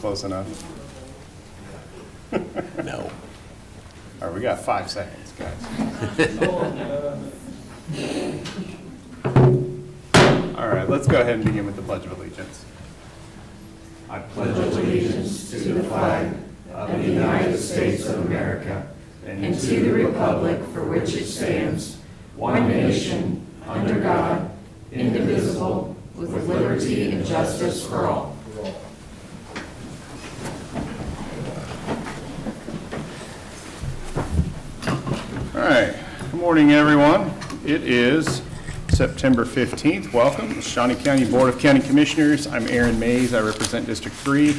close enough? No. All right, we got 5 seconds, guys. All right, let's go ahead and begin with the Pledge of Allegiance. I pledge allegiance to the flag of the United States of America and to the republic for which it stands, one nation, under God, indivisible, with liberty and justice for all. All right, good morning, everyone. It is September 15th. Welcome, Shawnee County Board of County Commissioners. I'm Aaron Mays. I represent District 3.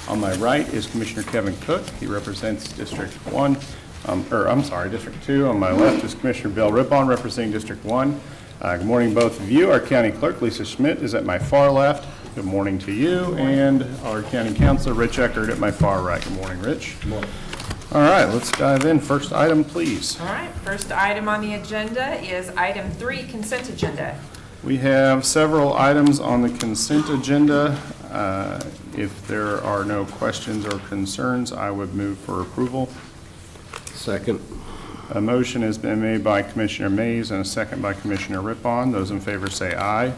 On my right is Commissioner Kevin Cook. He represents District 1. District 2. On my left is Commissioner Bill Rippon, representing District 1. Good morning, both of you. Our County Clerk, Lisa Schmidt, is at my far left. Good morning to you. And our County Councilor, Rich Eckert, at my far right. Good morning, Rich. Good morning. All right, let's dive in. First item, please. All right, first item on the agenda is item 3, consent agenda. We have several items on the consent agenda. If there are no questions or concerns, I would move for approval. Second. A motion has been made by Commissioner Mays and a second by Commissioner Rippon. Those in favor say aye.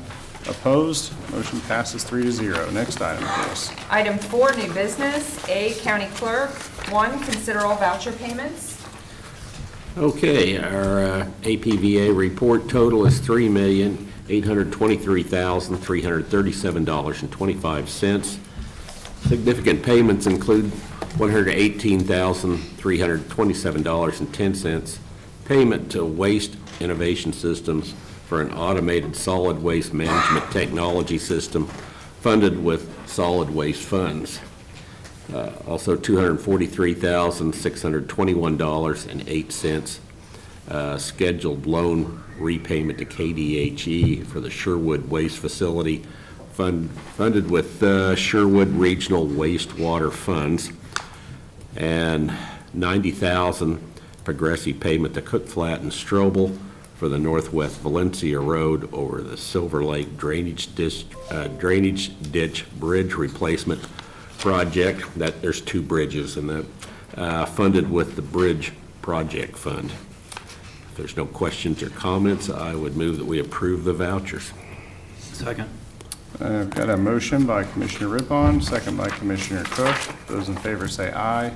Opposed? Motion passes 3-0. Next item, please. Item 4, new business. A, County Clerk. 1, consider all voucher payments. Okay, our APVA report total is $3,823,337.25. Significant payments include $118,327.10 payment to Waste Innovation Systems for an automated solid waste management technology system funded with solid waste funds. Also $243,621.08 scheduled loan repayment to KDHE for the Sherwood Waste Facility funded with Sherwood Regional Wastewater Funds, and $90,000 progressive payment to Cook Flat and Strobel for the Northwest Valencia Road over the Silver Lake Drainage Ditch Bridge Replacement Project. That there's 2 bridges, and that funded with the Bridge Project Fund. If there's no questions or comments, I would move that we approve the vouchers. Second. I've got a motion by Commissioner Rippon, second by Commissioner Cook. Those in favor say aye.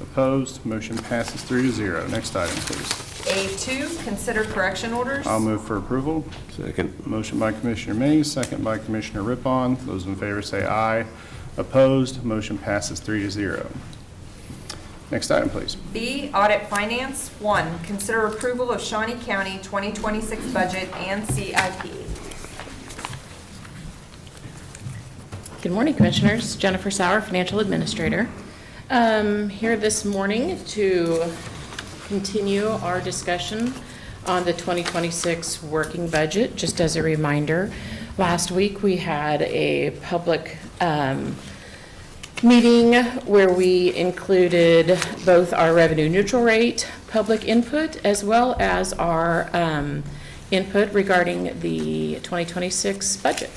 Opposed? Motion passes 3-0. Next item, please. A2, consider correction orders. I'll move for approval. Second. Motion by Commissioner Mays, second by Commissioner Rippon. Those in favor say aye. Opposed? Motion passes 3-0. Next item, please. B, audit finance. 1, consider approval of Shawnee County 2026 budget and CIP. Good morning, Commissioners. Jennifer Sauer, Financial Administrator. Here this morning to continue our discussion on the 2026 working budget. Just as a reminder, last week we had a public meeting where we included both our revenue neutral rate public input as well as our input regarding the 2026 budget.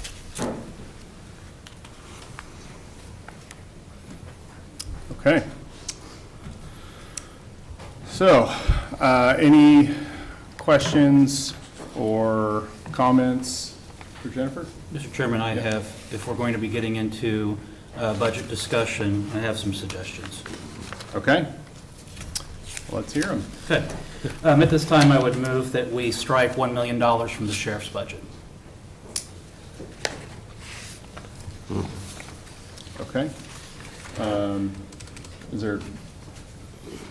Okay. So, any questions or comments for Jennifer? Mr. Chairman, I have, if we're going to be getting into budget discussion, I have some suggestions. Okay. Let's hear them. Okay. At this time, I would move that we strike $1 million from the sheriff's budget. Okay. Is there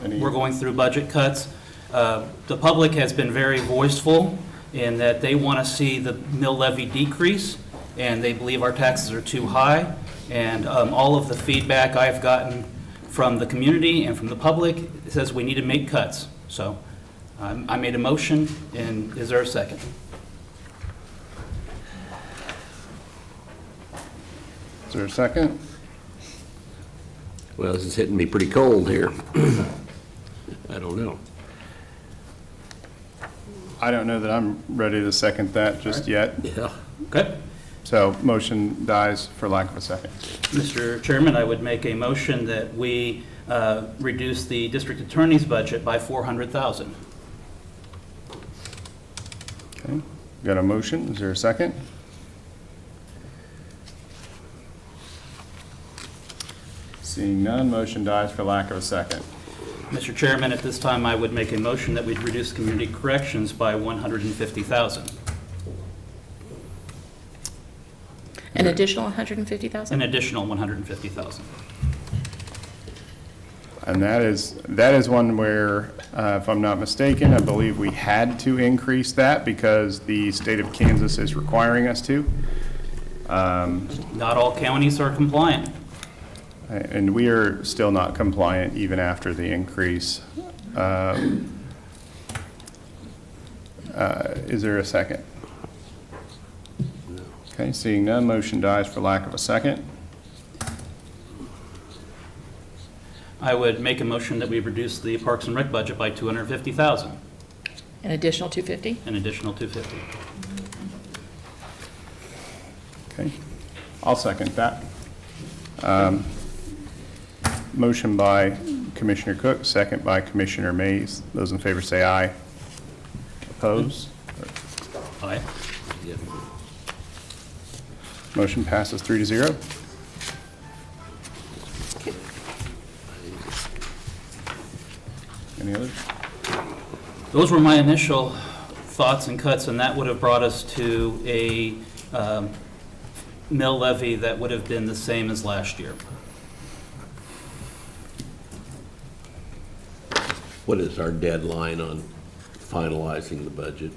any? We're going through budget cuts. The public has been very voiceful in that they want to see the mill levy decrease, and they believe our taxes are too high. And all of the feedback I've gotten from the community and from the public says we need to make cuts. So I made a motion, and is there a second? Is there a second? Well, this is hitting me pretty cold here. I don't know. I don't know that I'm ready to second that just yet. Yeah. Okay. So motion dies for lack of a second. Mr. Chairman, I would make a motion that we reduce the district attorney's budget by $400,000. Okay, got a motion, is there a second? Seeing none, motion dies for lack of a second. Mr. Chairman, at this time, I would make a motion that we'd reduce community corrections by $150,000. An additional 150,000? An additional $150,000. And that is one where, if I'm not mistaken, I believe we had to increase that because the state of Kansas is requiring us to. Not all counties are compliant. And we are still not compliant even after the increase. Is there a second? Okay, seeing none, motion dies for lack of a second. I would make a motion that we reduce the Parks and Rec budget by $250,000, An additional 250? an additional $250,000. Okay, I'll second that. Motion by Commissioner Cook, second by Commissioner Mays. Those in favor say aye. Oppose? Aye. Motion passes 3-0. Any others? Those were my initial thoughts and cuts, and that would have brought us to a mill levy that would have been the same as last year. What is our deadline on finalizing the budget?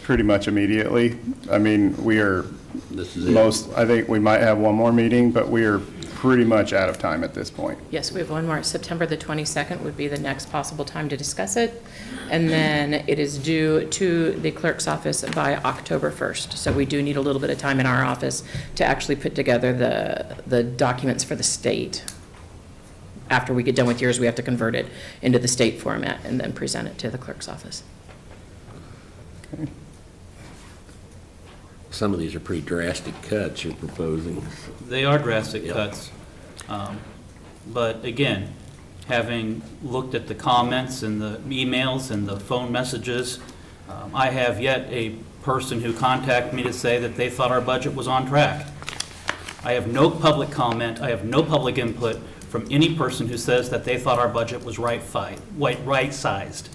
Pretty much immediately. I mean, we are This is it? I think we might have one more meeting, but we are pretty much out of time at this point. Yes, we have one more. September the 22nd would be the next possible time to discuss it. And then it is due to the clerk's office by October 1st. So we do need a little bit of time in our office to actually put together the documents for the state. After we get done with yours, we have to convert it into the state format and then present it to the clerk's office. Okay. Some of these are pretty drastic cuts you're proposing. They are drastic Yep. cuts. But again, having looked at the comments and the emails and the phone messages, I have yet a person who contacted me to say that they thought our budget was on track. I have no public comment, I have no public input from any person who says that they thought our budget was right-sized.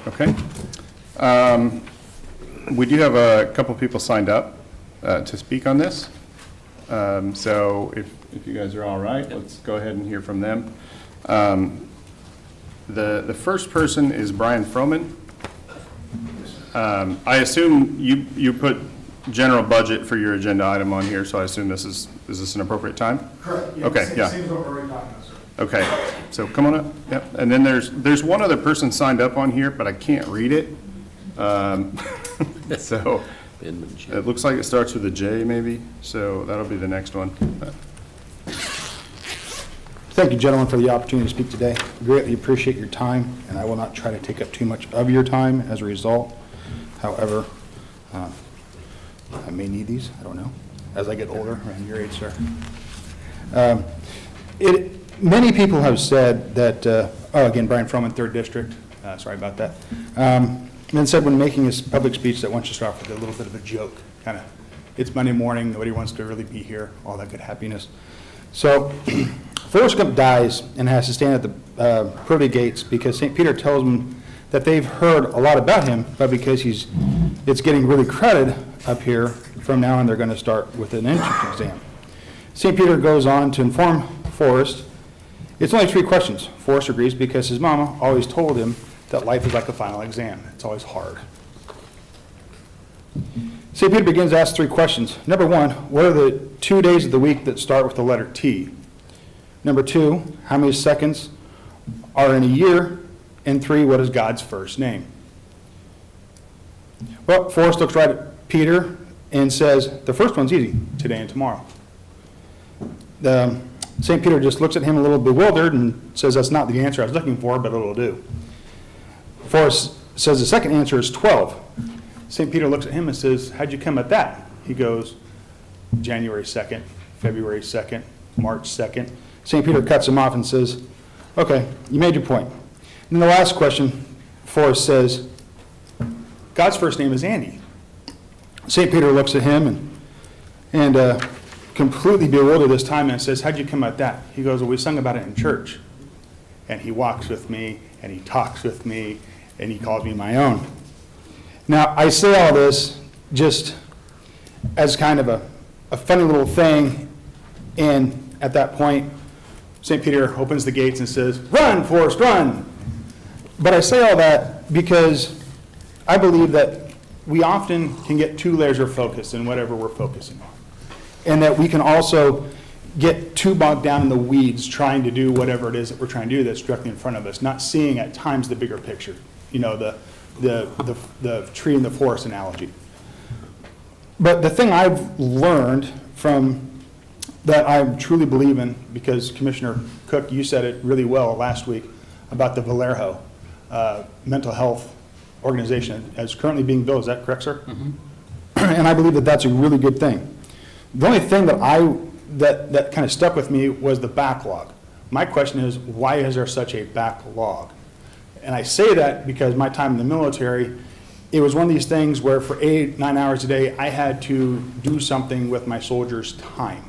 Okay. We do have a couple people signed up to speak on this. So if you guys are all right, let's go ahead and hear from them. The first person is Brian Froman. I assume you put general budget for your agenda item on here, so I assume is this an appropriate time? Correct. Okay, yeah. Same as what we're already talking about, sir. Okay, so come on up, yep. And then there's one other person signed up on here, but I can't read it. So it looks like it starts with a J maybe, so that'll be the next one. Thank you, gentlemen, for the opportunity to speak today. Greatly appreciate your time, and I will not try to take up too much of your time as a result. However, I may need these, I don't know, as I get older, around your age, sir. Many people have said that, again, Brian Froman, 3rd District, sorry about that, and said when making his public speech that wants to start with a little bit of a joke, kind of, it's Monday morning, nobody wants to really be here, all that good happiness. So, Forrest Gump dies and has to stand at the pearly gates because St. Peter tells him that they've heard a lot about him, but because it's getting really crowded up here, from now on they're going to start with an entrance exam. St. Peter goes on to inform Forrest it's only 3 questions. Forrest agrees because his mama always told him that life is like a final exam. It's always hard. St. Peter begins to ask 3 questions. Number 1, what are the 2 days of the week that start with the letter T? Number 2, how many seconds are in a year? And 3, what is God's first name? Well, Forrest looks right at Peter and says, the first one's easy, today and tomorrow. St. Peter just looks at him a little bewildered and says, that's not the answer I was looking for, but it'll do. Forrest says the second answer is 12. St. Peter looks at him and says, how'd you come at that? He goes, January 2nd, February 2nd, March 2nd. St. Peter cuts him off and says, okay, you made your point. And the last question, Forrest says, God's first name is Andy. St. Peter looks at him and completely bewildered this time and says, how'd you come at that? He goes, well, we sung about it in church. And he walks with me, and he talks with me, and he calls me my own. Now, I say all this just as kind of a funny little thing, and at that point, St. Peter opens the gates and says, run, Forrest, run! But I say all that because I believe that we often can get too laser focused in whatever we're focusing on. And that we can also get too bogged down in the weeds trying to do whatever it is that we're trying to do that's directly in front of us, not seeing at times the bigger picture, you know, the tree and the forest analogy. But the thing I've learned from that I truly believe in, because Commissioner Cook, you said it really well last week about the Vallejo mental health organization as currently being built. Is that correct, sir? Mm-hmm. And I believe that that's a really good thing. The only thing that kind of stuck with me was the backlog. My question is, why is there such a backlog? And I say that because my time in the military, it was one of these things where for 8-9 hours a day, I had to do something with my soldiers' time.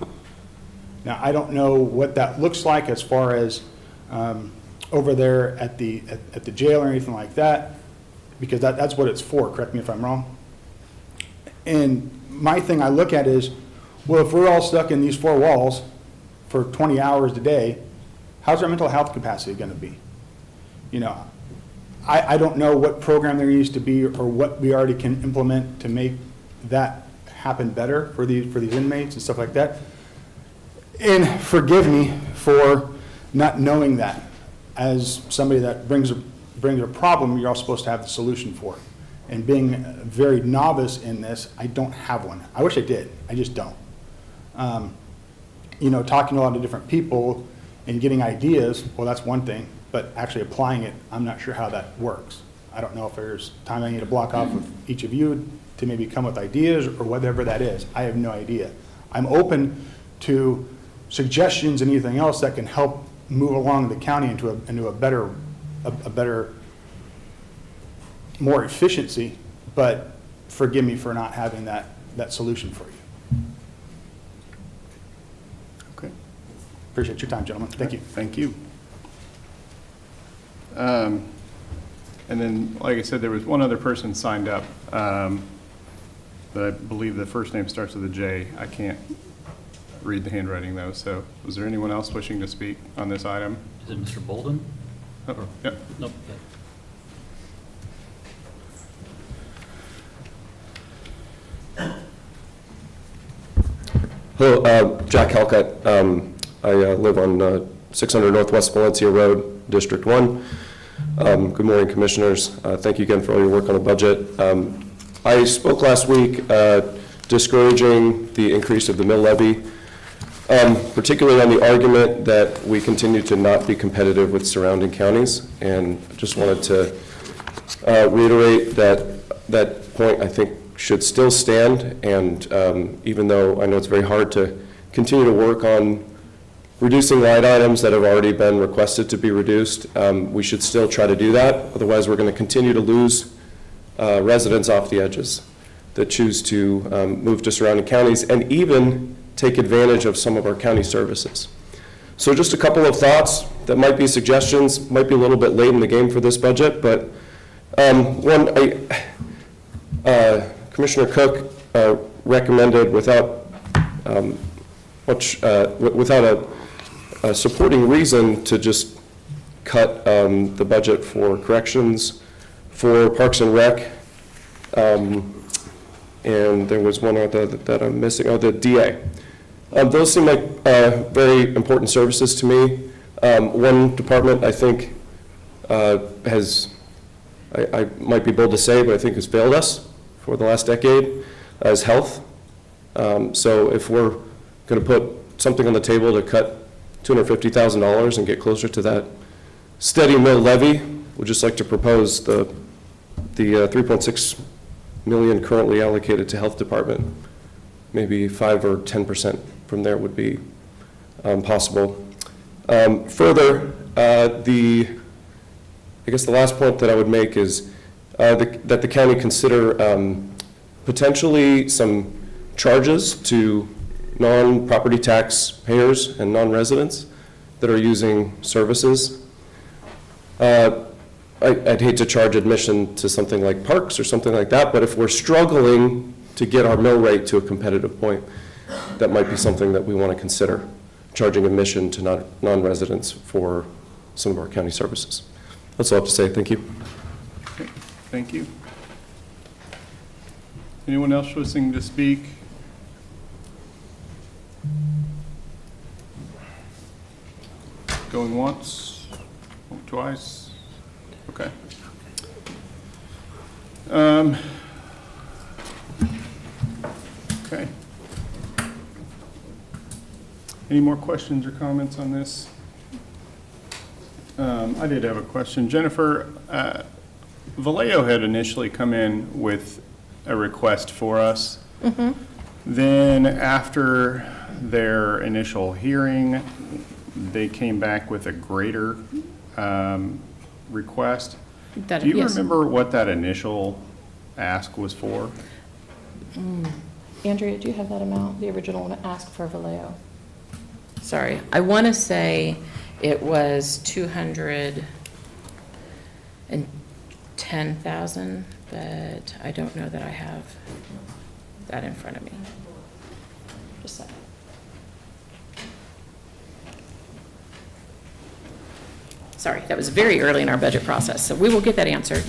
Now, I don't know what that looks like as far as over there at the jail or anything like that, because that's what it's for, correct me if I'm wrong. And my thing I look at is, well, if we're all stuck in these four walls for 20 hours a day, how's our mental health capacity going to be? You know, I don't know what program there needs to be or what we already can implement to make that happen better for these inmates and stuff like that. And forgive me for not knowing that. As somebody that brings a problem, you're all supposed to have the solution for it. And being very novice in this, I don't have one. I wish I did. I just don't. You know, talking to a lot of different people and getting ideas, well, that's one thing. But actually applying it, I'm not sure how that works. I don't know if there's time I need to block off with each of you to maybe come with ideas or whatever that is. I have no idea. I'm open to suggestions and anything else that can help move along the county into a better, more efficiency, but forgive me for not having that solution for you. Okay. Appreciate your time, gentlemen. Thank you. Thank you. And then, like I said, there was one other person signed up, but I believe the first name starts with a J. I can't read the handwriting, though, so was there anyone else wishing to speak on this item? Is it Mr. Bolden? Oh, yep. Nope. Hello, Jack Halcutt. I live on 600 Northwest Valencia Road, District 1. Good morning, Commissioners. Thank you again for all your work on the budget. I spoke last week discouraging the increase of the mill levy, particularly on the argument that we continue to not be competitive with surrounding counties, and just wanted to reiterate that point I think should still stand, and even though I know it's very hard to continue to work on reducing line items that have already been requested to be reduced, we should still try to do that. Otherwise, we're going to continue to lose residents off the edges that choose to move to surrounding counties and even take advantage of some of our county services. So just a couple of thoughts that might be suggestions, might be a little bit late in the game for this budget, but one, Commissioner Cook recommended without a supporting reason to just cut the budget for corrections, for Parks and Rec, and there was one other that I'm missing, the DA. Those seem like very important services to me. One department I think I might be bold to say, but I think has failed us for the last decade, is health. So if we're going to put something on the table to cut $250,000 and get closer to that steady mill levy. Would just like to propose the 3.6 million currently allocated to health department. Maybe 5 or 10% from there would be possible. Further, I guess the last point that I would make is that the county consider potentially some charges to non-property tax payers and non-residents that are using services. I'd hate to charge admission to something like parks or something like that, but if we're struggling to get our mill rate to a competitive point, that might be something that we want to consider, charging admission to non-residents for some of our county services. That's all I have to say. Thank you. Okay, thank you. Anyone else wishing to speak? Going once, twice? Okay. Okay. Any more questions or comments on this? I did have a question. Jennifer, Vallejo had initially come in with a request for us. Mm-hmm. Then after their initial hearing, they came back with a greater request. Do you Yes. remember what that initial ask was for? Andrea, do you have that amount, the original one asked for Vallejo? Sorry, I want to say it was 210,000, but I don't know that I have that in front of me. Just a second. Sorry, that was very early in our budget process, so we will get that answered.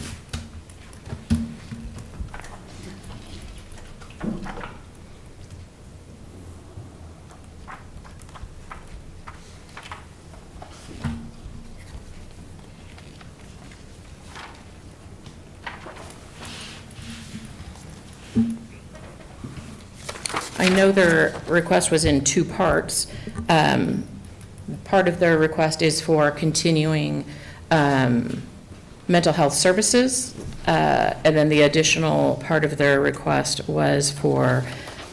I know their request was in two parts. Part of their request is for continuing mental health services, and then the additional part of their request was for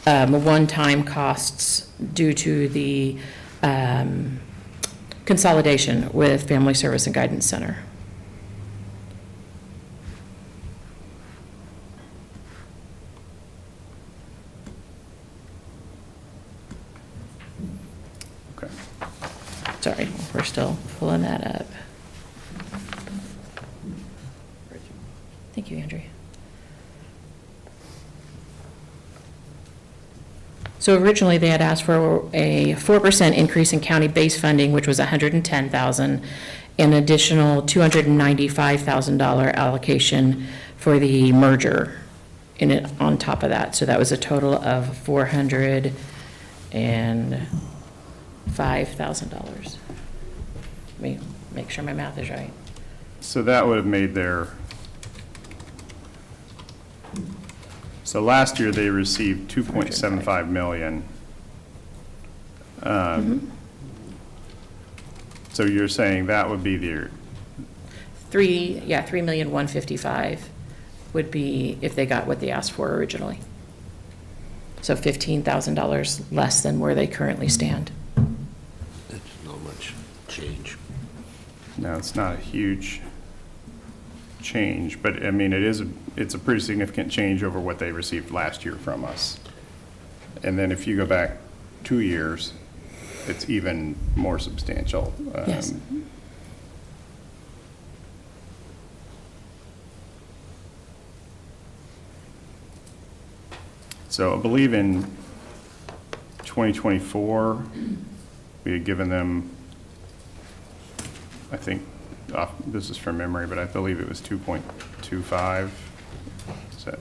one-time costs due to the consolidation with Family Service and Guidance Center. Okay. Sorry, we're still pulling that up. Thank you, Andrea. So originally, they had asked for a 4% increase in county base funding, which was $110,000, an additional $295,000 allocation for the merger in it on top of that. So that was a total of $405,000. Let me make sure my math is right. So that would have made their, so last year they received 2.75 million. So you're saying that would be their, 3,155,000 would be if they got what they asked for originally. So $15,000 less than where they currently stand. That's not much change. no, it's not a huge change, but I mean, it's a pretty significant change over what they received last year from us. And then if you go back 2 years, it's even more substantial. Yes. So I believe in 2024, we had given them, I think, this is from memory, but I believe it was 2.25. Is that?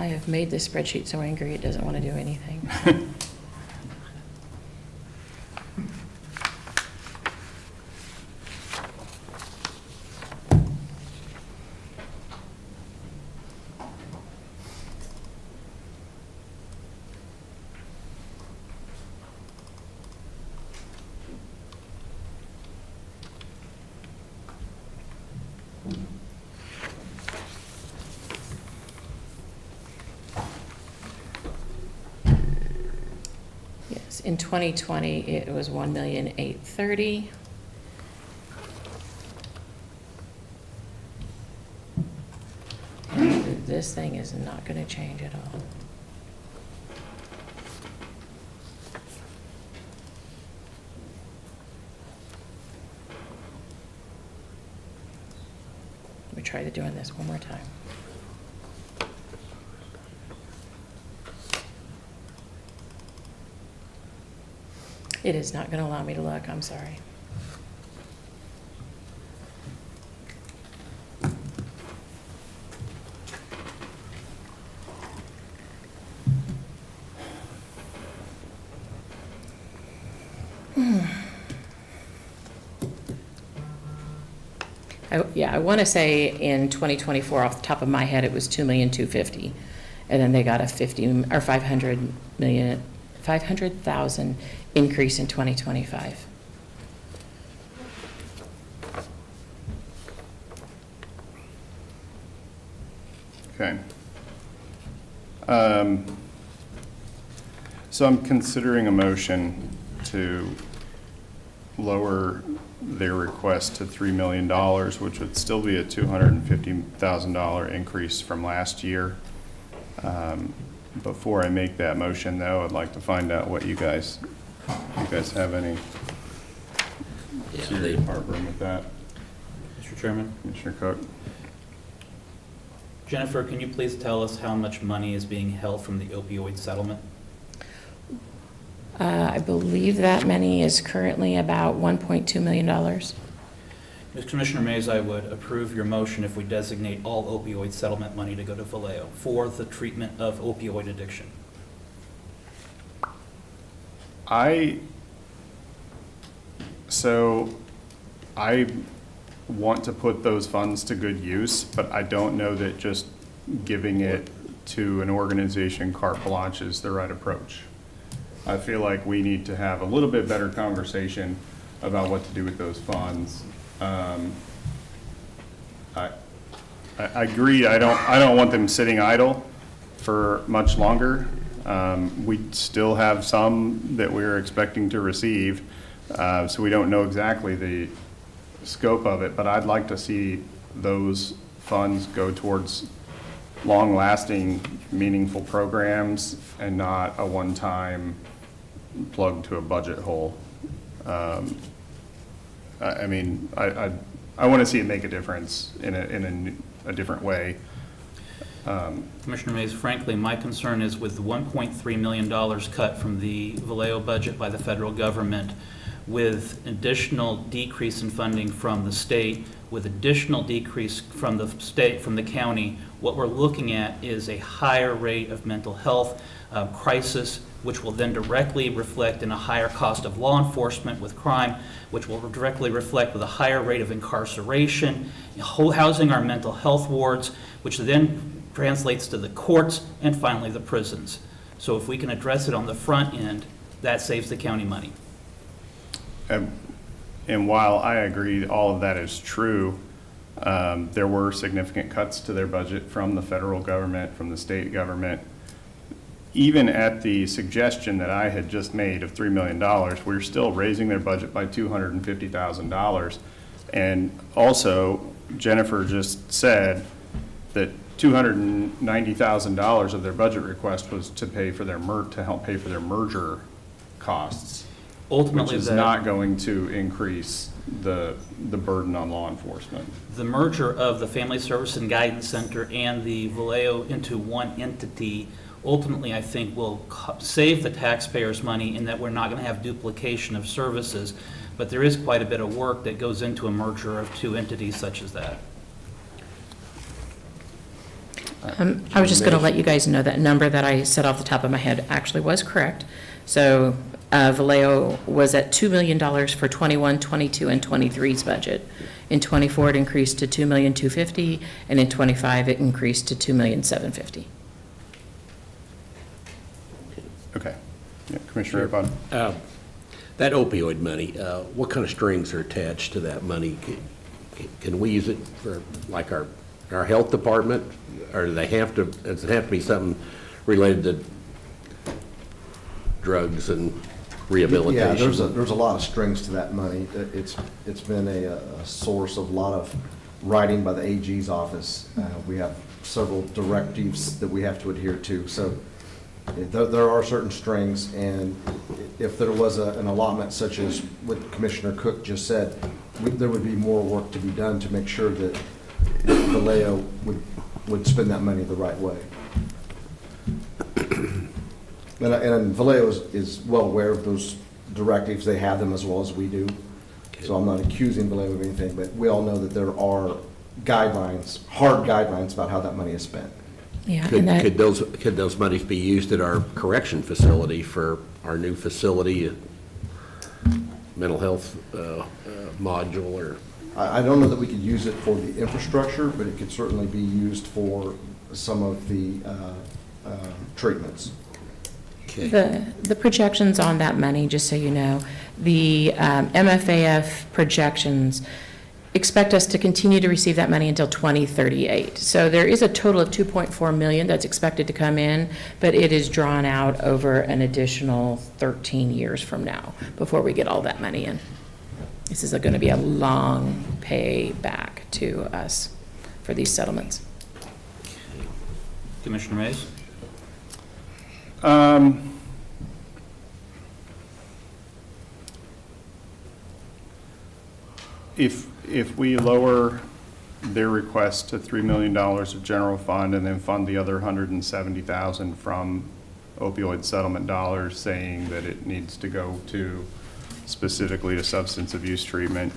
I have made this spreadsheet so angry it doesn't want to do anything. Yes, in 2020, it was 1,830,000. And this thing is not going to change at all. Let me try doing this one more time. It is not going to allow me to look, I'm sorry. I want to say in 2024, off the top of my head, it was 2,250,000, and then they got a 500,000 increase in 2025. Okay. So I'm considering a motion to lower their request to $3 million, which would still be a $250,000 increase from last year. Before I make that motion, though, I'd like to find out what you guys have any serious heartburn with that. Mr. Chairman. Commissioner Cook? Jennifer, can you please tell us how much money is being held from the opioid settlement? I believe that money is currently about $1.2 million. Ms. Commissioner Mays, I would approve your motion if we designate all opioid settlement money to go to Vallejo for the treatment of opioid addiction. I want to put those funds to good use, but I don't know that just giving it to an organization carte blanche is the right approach. I feel like we need to have a little bit better conversation about what to do with those funds. I agree. I don't want them sitting idle for much longer. We still have some that we're expecting to receive, so we don't know exactly the scope of it, but I'd like to see those funds go towards long-lasting, meaningful programs and not a one-time plug to a budget hole. I want to see it make a difference in a different way. Commissioner Mays, frankly, my concern is with the $1.3 million cut from the Vallejo budget by the federal government, with additional decrease in funding from the state, with additional decrease from the state, from the county, what we're looking at is a higher rate of mental health crisis, which will then directly reflect in a higher cost of law enforcement with crime, which will directly reflect with a higher rate of incarceration, housing our mental health wards, which then translates to the courts and finally the prisons. So if we can address it on the front end, that saves the county money. And while I agree all of that is true, there were significant cuts to their budget from the federal government, from the state government. Even at the suggestion that I had just made of $3 million, we're still raising their budget by $250,000. And also, Jennifer just said that $290,000 of their budget request was to pay for their to help pay for their merger costs. Ultimately, which is not going to increase the burden on law enforcement. The merger of the Family Service and Guidance Center and the Vallejo into one entity ultimately, I think, will save the taxpayers money in that we're not going to have duplication of services, but there is quite a bit of work that goes into a merger of two entities such as that. I was just going to let you guys know that number that I said off the top of my head actually was correct. So Vallejo was at $2 million for 21, 22, and 23's budget. In 24, it increased to $2,250,000, and in 25, it increased to $2,750,000. Okay. Yeah, Commissioner Rapon? That opioid money, what kind of strings are attached to that money? Can we use it for, like, our health department? Or does it have to be something related to drugs and rehabilitation? Yeah, there's a lot of strings to that money. It's been a source of a lot of writing by the AG's office. We have several directives that we have to adhere to. So there are certain strings, and if there was an allotment such as what Commissioner Cook just said, there would be more work to be done to make sure that Vallejo would spend that money the right way. And Vallejo is well aware of those directives. They have them as well as we do. So I'm not accusing Vallejo of anything, but we all know that there are guidelines, hard guidelines about how that money is spent. Yeah, and that, Could those monies be used at our correction facility for our new facility, mental health module, or? I don't know that we could use it for the infrastructure, but it could certainly be used for some of the treatments. Okay. the projections on that money, just so you know, the MFAF projections expect us to continue to receive that money until 2038. So there is a total of $2.4 million that's expected to come in, but it is drawn out over an additional 13 years from now before we get all that money in. This is going to be a long payback to us for these settlements. Commissioner Mays? If we lower their request to $3 million of general fund and then fund the other $170,000 from opioid settlement dollars, saying that it needs to go to specifically to substance abuse treatment,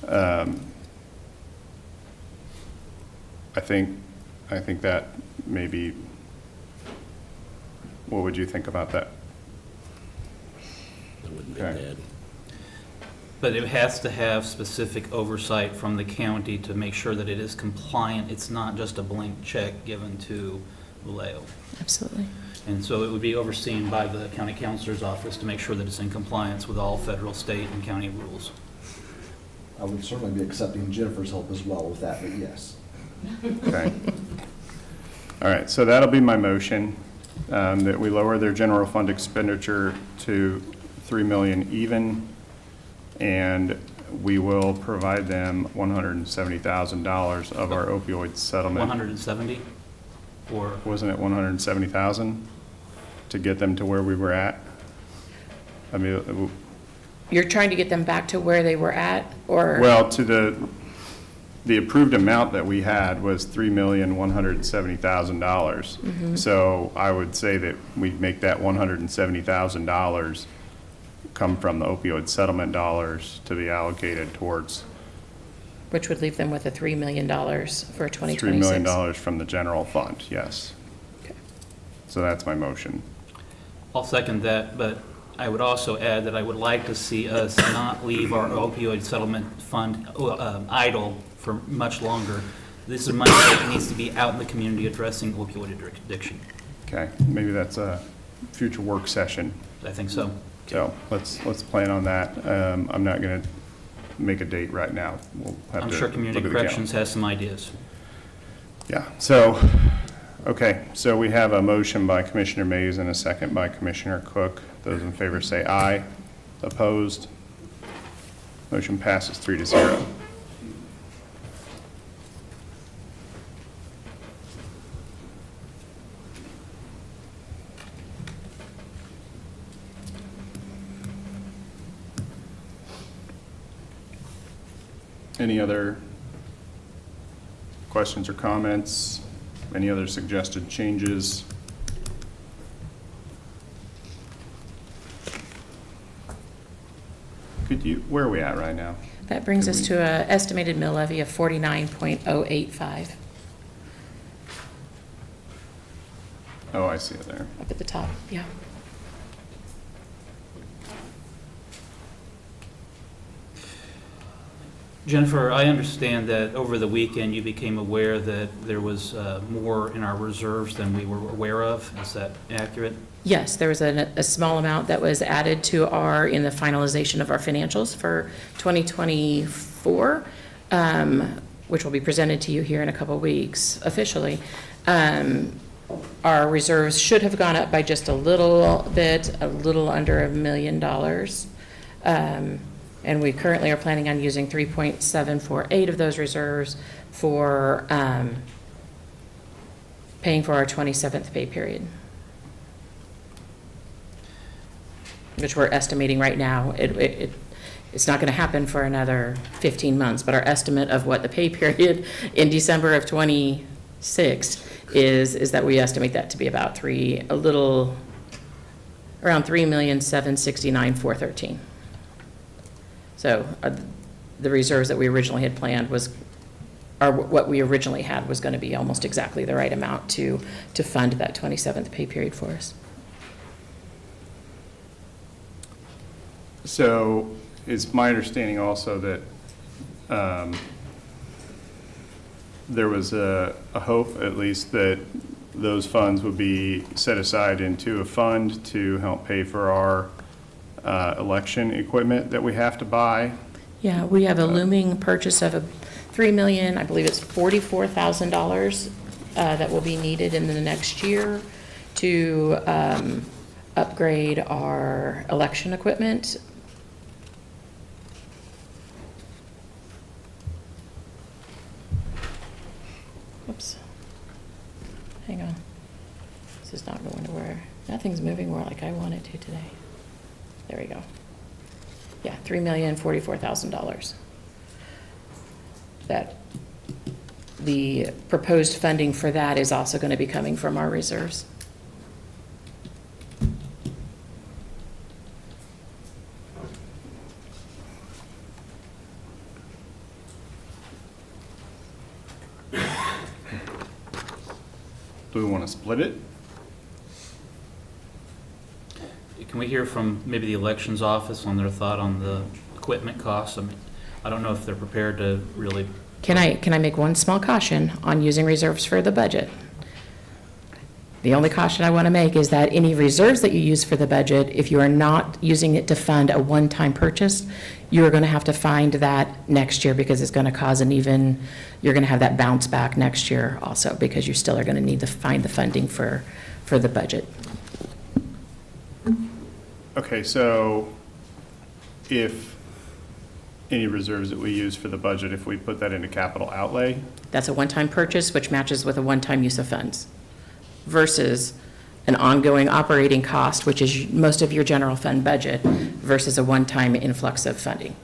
I think that maybe, what would you think about that? That wouldn't be Okay. bad. But it has to have specific oversight from the county to make sure that it is compliant. It's not just a blank check given to Vallejo. Absolutely. And so it would be overseen by the county counselor's office to make sure that it's in compliance with all federal, state, and county rules. I would certainly be accepting Jennifer's help as well with that, but yes. Okay. All right, so that'll be my motion, that we lower their general fund expenditure to $3 million even, and we will provide them $170,000 of our opioid settlement. 170? Or, Wasn't it 170,000 to get them to where we were at? I mean, You're trying to get them back to where they were at, or? well, to the approved amount that we had was $3,170,000. So I would say that we'd make that $170,000 come from the opioid settlement dollars to be allocated towards Which would leave them with a $3 million for 2026. $3 million from the general fund, yes. Okay. So that's my motion. I'll second that, but I would also add that I would like to see us not leave our opioid settlement fund idle for much longer. This is money that needs to be out in the community addressing opioid addiction. Okay, maybe that's a future work session. I think so. So let's plan on that. I'm not going to make a date right now. We'll have I'm to sure look Community at the Corrections has some ideas. Yeah, so, okay, so we have a motion by Commissioner Mays and a second by Commissioner Cook. Those in favor say aye. Opposed? Motion passes 3-0. Any other questions or comments? Any other suggested changes? Where are we at right now? That brings us to an estimated mill levy of 49.085. Oh, I see it there. up at the top, yeah. Jennifer, I understand that over the weekend you became aware that there was more in our reserves than we were aware of. Is that accurate? Yes, there was a small amount that was added to in the finalization of our financials for 2024, which will be presented to you here in a couple weeks officially. Our reserves should have gone up by just a little bit, a little under $1 million. And we currently are planning on using 3.748 of those reserves for paying for our 27th pay period, which we're estimating right now. It's not going to happen for another 15 months, but our estimate of what the pay period in December of 26 is that we estimate that to be about around $3,769,413. So the reserves that we originally had planned what we originally had was going to be almost exactly the right amount to fund that 27th pay period for us. So it's my understanding also that there was a hope, at least, that those funds would be set aside into a fund to help pay for our election equipment that we have to buy. Yeah, we have a looming purchase of $3 million, I believe it's $44,000 that will be needed in the next year to upgrade our election equipment. Oops. Hang on. This is not going to where, nothing's moving more like I want it to today. There we go. Yeah, $3,044,000. That the proposed funding for that is also going to be coming from our reserves. Do we want to split it? Can we hear from maybe the elections office on their thought on the equipment costs? I mean, I don't know if they're prepared to really. Can I make one small caution on using reserves for the budget? The only caution I want to make is that any reserves that you use for the budget, if you are not using it to fund a one-time purchase, you are going to have to find that next year because it's going to cause you're going to have that bounce back next year also because you still are going to need to find the funding for the budget. Okay, so if any reserves that we use for the budget, if we put that into capital outlay, That's a one-time purchase, which matches with a one-time use of funds, versus an ongoing operating cost, which is most of your general fund budget, versus a one-time influx of funding.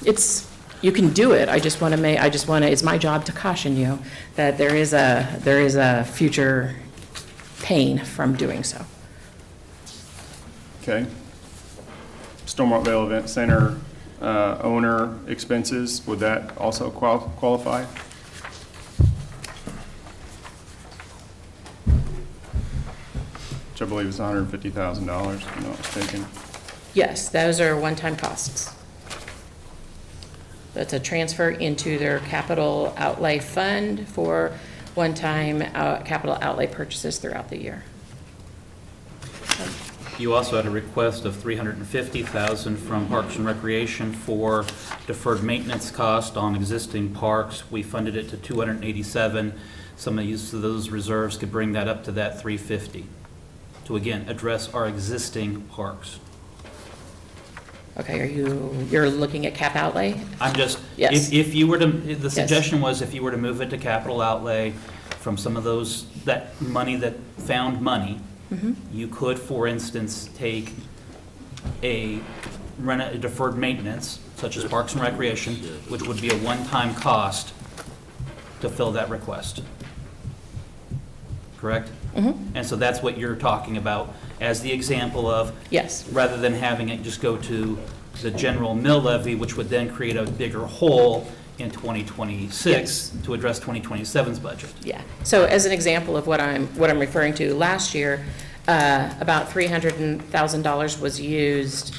You can do it, it's my job to caution you that there is a future pain from doing so. okay? Stormwater Vale Event Center owner expenses, would that also qualify? Which I believe is $150,000, if I'm not mistaken. Yes, those are one-time costs. That's a transfer into their capital outlay fund for one-time capital outlay purchases throughout the year. You also had a request of $350,000 from Parks and Recreation for deferred maintenance cost on existing parks. We funded it to $287. Some of those reserves could bring that up to that $350 to again address our existing parks. Okay, you're looking at cap outlay? I'm just, Yes. if you were to, the suggestion was if you were to move it to capital outlay from some of those, that money that found money, you could, for instance, take a deferred maintenance, such as Parks and Recreation, which would be a one-time cost to fill that request. Correct? And so that's what you're talking about as the example of, Yes. rather than having it just go to the general mill levy, which would then create a bigger hole, in 2026 Yes. to address 2027's budget. Yeah, so as an example of what I'm referring to, last year, about $300,000 was used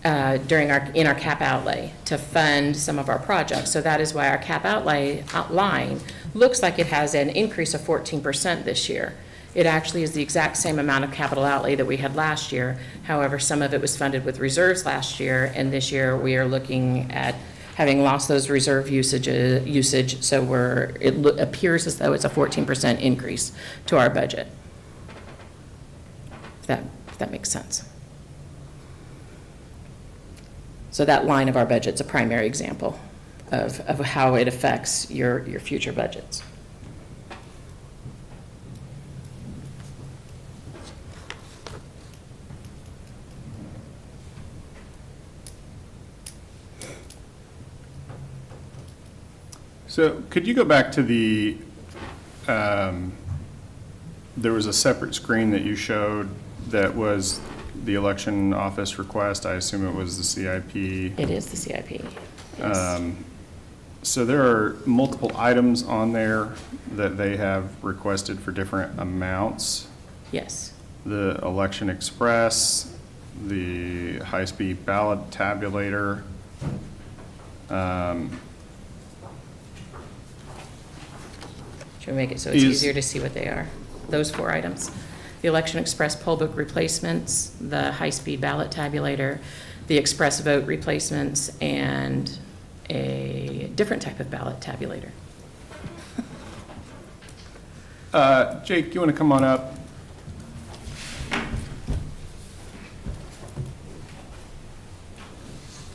in our cap outlay to fund some of our projects. So that is why our cap outlay line looks like it has an increase of 14% this year. It actually is the exact same amount of capital outlay that we had last year. However, some of it was funded with reserves last year, and this year we are looking at having lost those reserve usage, so it appears as though it's a 14% increase to our budget. If that makes sense. So that line of our budget's a primary example of how it affects your future budgets. So could you go back to the, there was a separate screen that you showed that was the election office request. I assume it was the CIP. It is the CIP. Yes. So there are multiple items on there that they have requested for different amounts. Yes. The election express, the high-speed ballot tabulator. Should we make it so it's Is- easier to see what they are? Those 4 items. The election express poll book replacements, the high-speed ballot tabulator, the express vote replacements, and a different type of ballot tabulator. Jake, you want to come on up?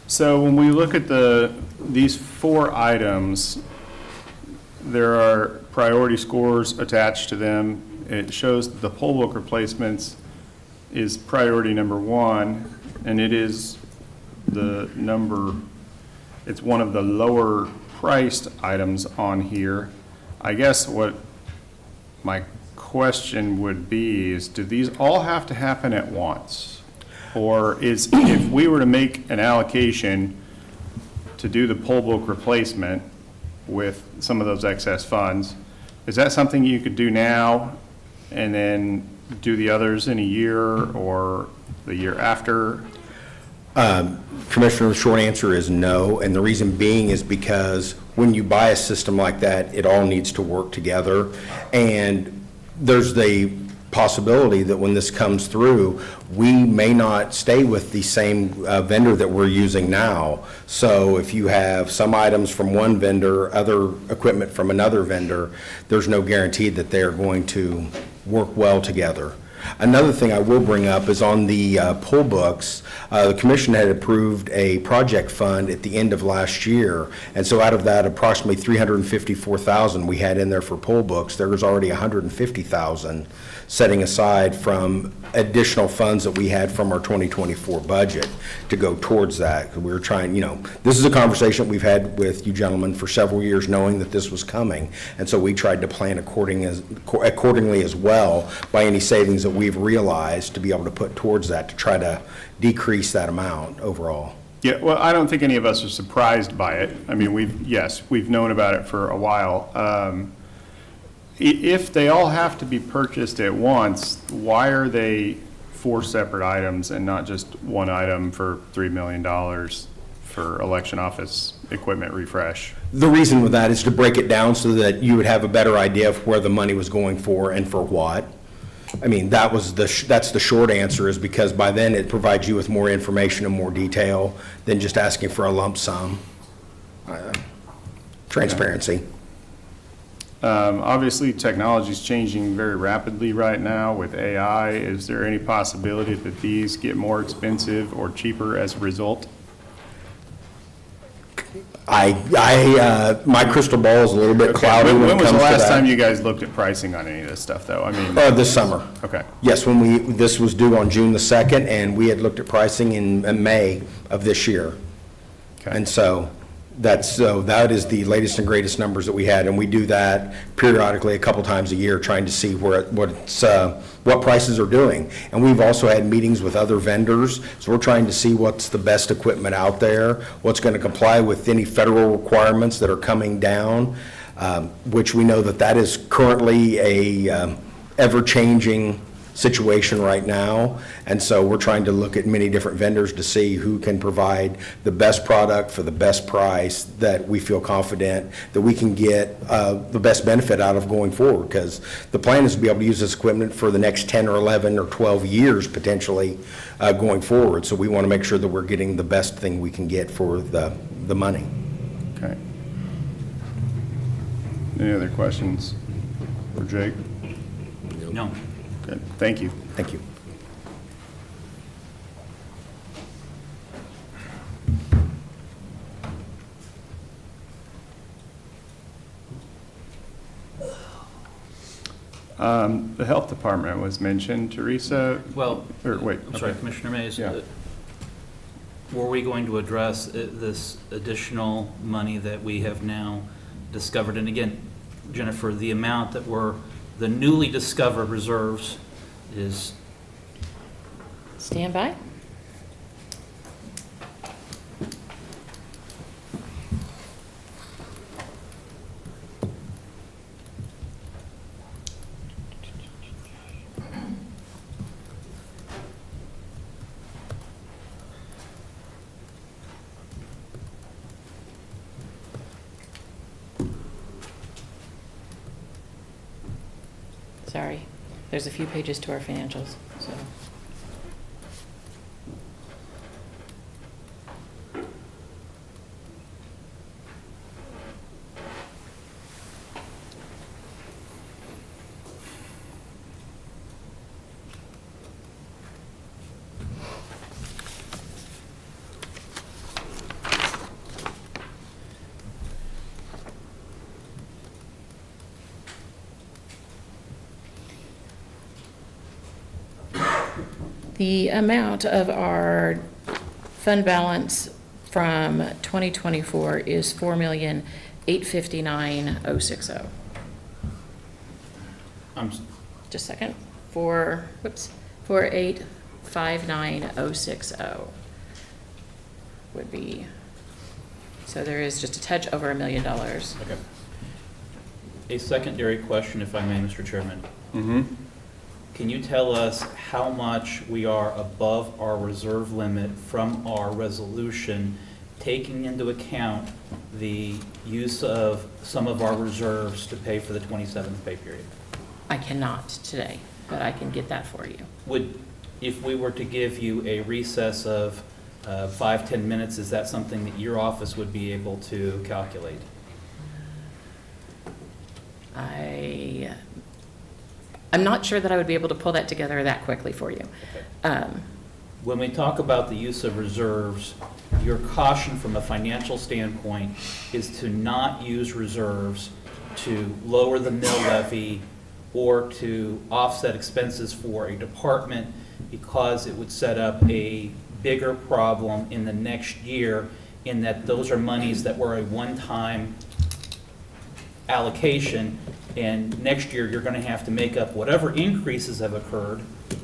So when we look at these 4 items, there are priority scores attached to them. It shows that the poll book replacements is priority number 1, and it is it's one of the lower priced items on here. I guess what my question would be is, do these all have to happen at once? Or if we were to make an allocation to do the poll book replacement with some of those excess funds, is that something you could do now and then do the others in a year or the year after? Commissioner, the short answer is no, and the reason being is because when you buy a system like that, it all needs to work together, and there's the possibility that when this comes through, we may not stay with the same vendor that we're using now. So if you have some items from one vendor, other equipment from another vendor, there's no guarantee that they're going to work well together. Another thing I will bring up is on the poll books, the commission had approved a project fund at the end of last year, and so out of that approximately $354,000 we had in there for poll books, there was already $150,000 setting aside from additional funds that we had from our 2024 budget to go towards that. We were trying, this is a conversation we've had with you gentlemen for several years, knowing that this was coming, and so we tried to plan accordingly as well by any savings that we've realized to be able to put towards that to try to decrease that amount overall. Yeah, well, I don't think any of us are surprised by it. I mean, we've known about it for a while. If they all have to be purchased at once, why are they 4 separate items and not just one item for $3 million for election office equipment refresh? The reason with that is to break it down so that you would have a better idea of where the money was going for and for what. I mean, that's the short answer, is because by then it provides you with more information and more detail than just asking for a lump sum. Transparency. Obviously, technology is changing very rapidly right now with AI. Is there any possibility that these get more expensive or cheaper as a result? My crystal ball is a little bit cloudy when it When was comes the to last time that. you guys looked at pricing on any of this stuff, though? I mean, This summer. okay. Yes, this was due on June the 2nd, and we had looked at pricing in May of this year. Okay. And so that is the latest and greatest numbers that we had, and we do that periodically a couple times a year, trying to see what prices are doing. And we've also had meetings with other vendors, so we're trying to see what's the best equipment out there, what's going to comply with any federal requirements that are coming down, which we know that is currently a ever-changing situation right now. And so we're trying to look at many different vendors to see who can provide the best product for the best price that we feel confident that we can get the best benefit out of going forward. Because the plan is to be able to use this equipment for the next 10 or 11 or 12 years potentially going forward. So we want to make sure that we're getting the best thing we can get for the money. Okay. Any other questions for Jake? No. Good, thank you. Thank you. The health department was mentioned, Teresa. Well, Or wait. I'm sorry, okay. Commissioner Mays. Yeah. Were we going to address this additional money that we have now discovered? And again, Jennifer, the amount that the newly discovered reserves is, Stand by. Sorry, there's a few pages to our financials, so. The amount of our fund balance from 2024 is $4,859,060. Just a second. 4,859,060 would be, so there is just a touch over $1 million. okay. A secondary question, if I may, Mr. Chairman. Mm-hmm. Can you tell us how much we are above our reserve limit from our resolution, taking into account the use of some of our reserves to pay for the 27th pay period? I cannot today, but I can get that for you. If we were to give you a recess of 5-10 minutes, is that something that your office would be able to calculate? I'm not sure that I would be able to pull that together that quickly for you. When we talk about the use of reserves, your caution from a financial standpoint is to not use reserves to lower the mill levy or to offset expenses for a department, because it would set up a bigger problem in the next year, in that those are monies that were a one-time allocation, and next year you're going to have to make up whatever increases have occurred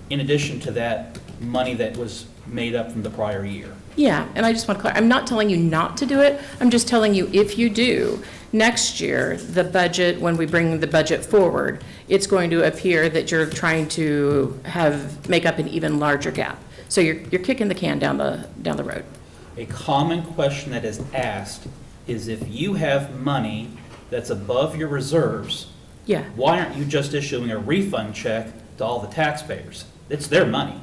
in addition to that money that was made up from the prior year. Yeah, and I just want to clarify, I'm not telling you not to do it, I'm just telling you if you do, next year, the budget, when we bring the budget forward, it's going to appear that you're trying to make up an even larger gap. So you're kicking the can down the road. A common question that is asked is, if you have money that's above your reserves, Yeah, why aren't you just issuing a refund check to all the taxpayers? It's their money.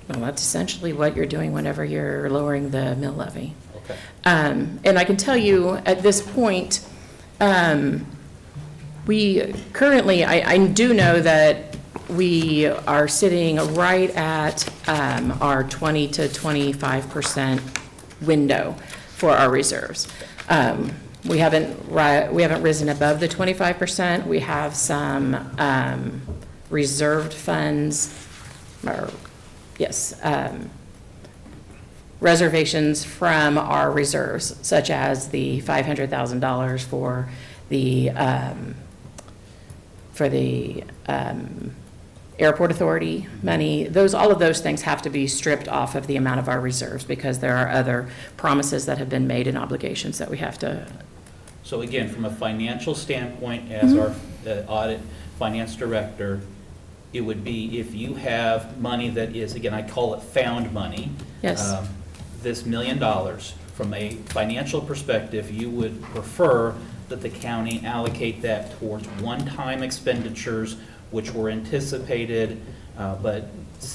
well, that's essentially what you're doing whenever you're lowering the mill levy. Okay. And I can tell you, at this point, we currently, I do know that we are sitting right at our 20 to 25% window for our reserves. We haven't risen above the 25%. We have some reserved funds, or yes, reservations from our reserves, such as the $500,000 for the airport authority money. All of those things have to be stripped off of the amount of our reserves because there are other promises that have been made and obligations that we have to. So again, from a financial standpoint, as our audit finance director, it would be if you have money that is, again, I call it found money. Yes. This $1 million, from a financial perspective, you would prefer that the county allocate that towards one-time expenditures which were anticipated, but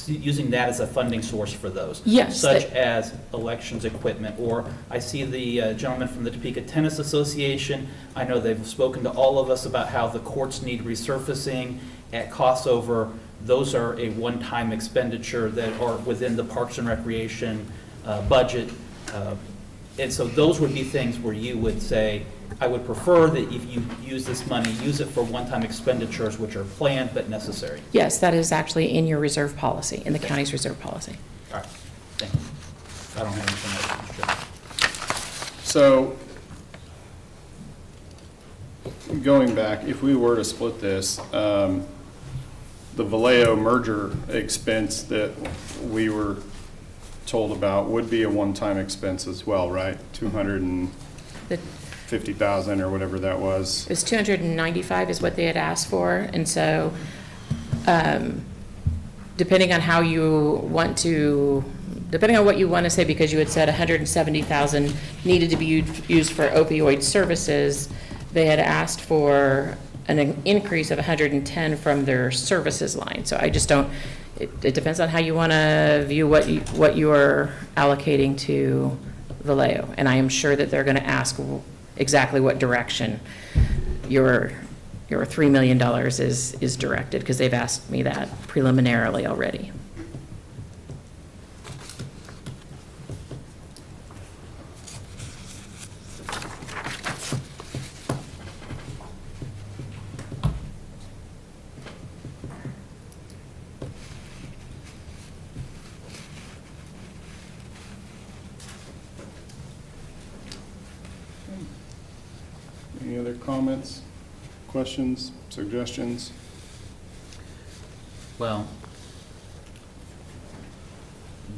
using that as a funding source for those. Yes. Such as elections equipment, or I see the gentleman from the Topeka Tennis Association. I know they've spoken to all of us about how the courts need resurfacing at costs over. Those are a one-time expenditure that are within the Parks and Recreation budget. And so those would be things where you would say, I would prefer that if you use this money, use it for one-time expenditures which are planned but necessary. Yes, that is actually in your reserve policy, in the county's reserve policy. All right, thank you. I don't have anything else, Mr. Chairman. So, going back, if we were to split this, the Vallejo merger expense that we were told about would be a one-time expense as well, right? $250,000 or whatever that was. It was 295 is what they had asked for, and so depending on what you want to say, because you had said 170,000 needed to be used for opioid services, they had asked for an increase of 110 from their services line. So I just don't, it depends on how you want to view what you are allocating to Vallejo. And I am sure that they're going to ask exactly what direction your $3 million is directed, because they've asked me that preliminarily already. Any other comments, questions, suggestions? Well,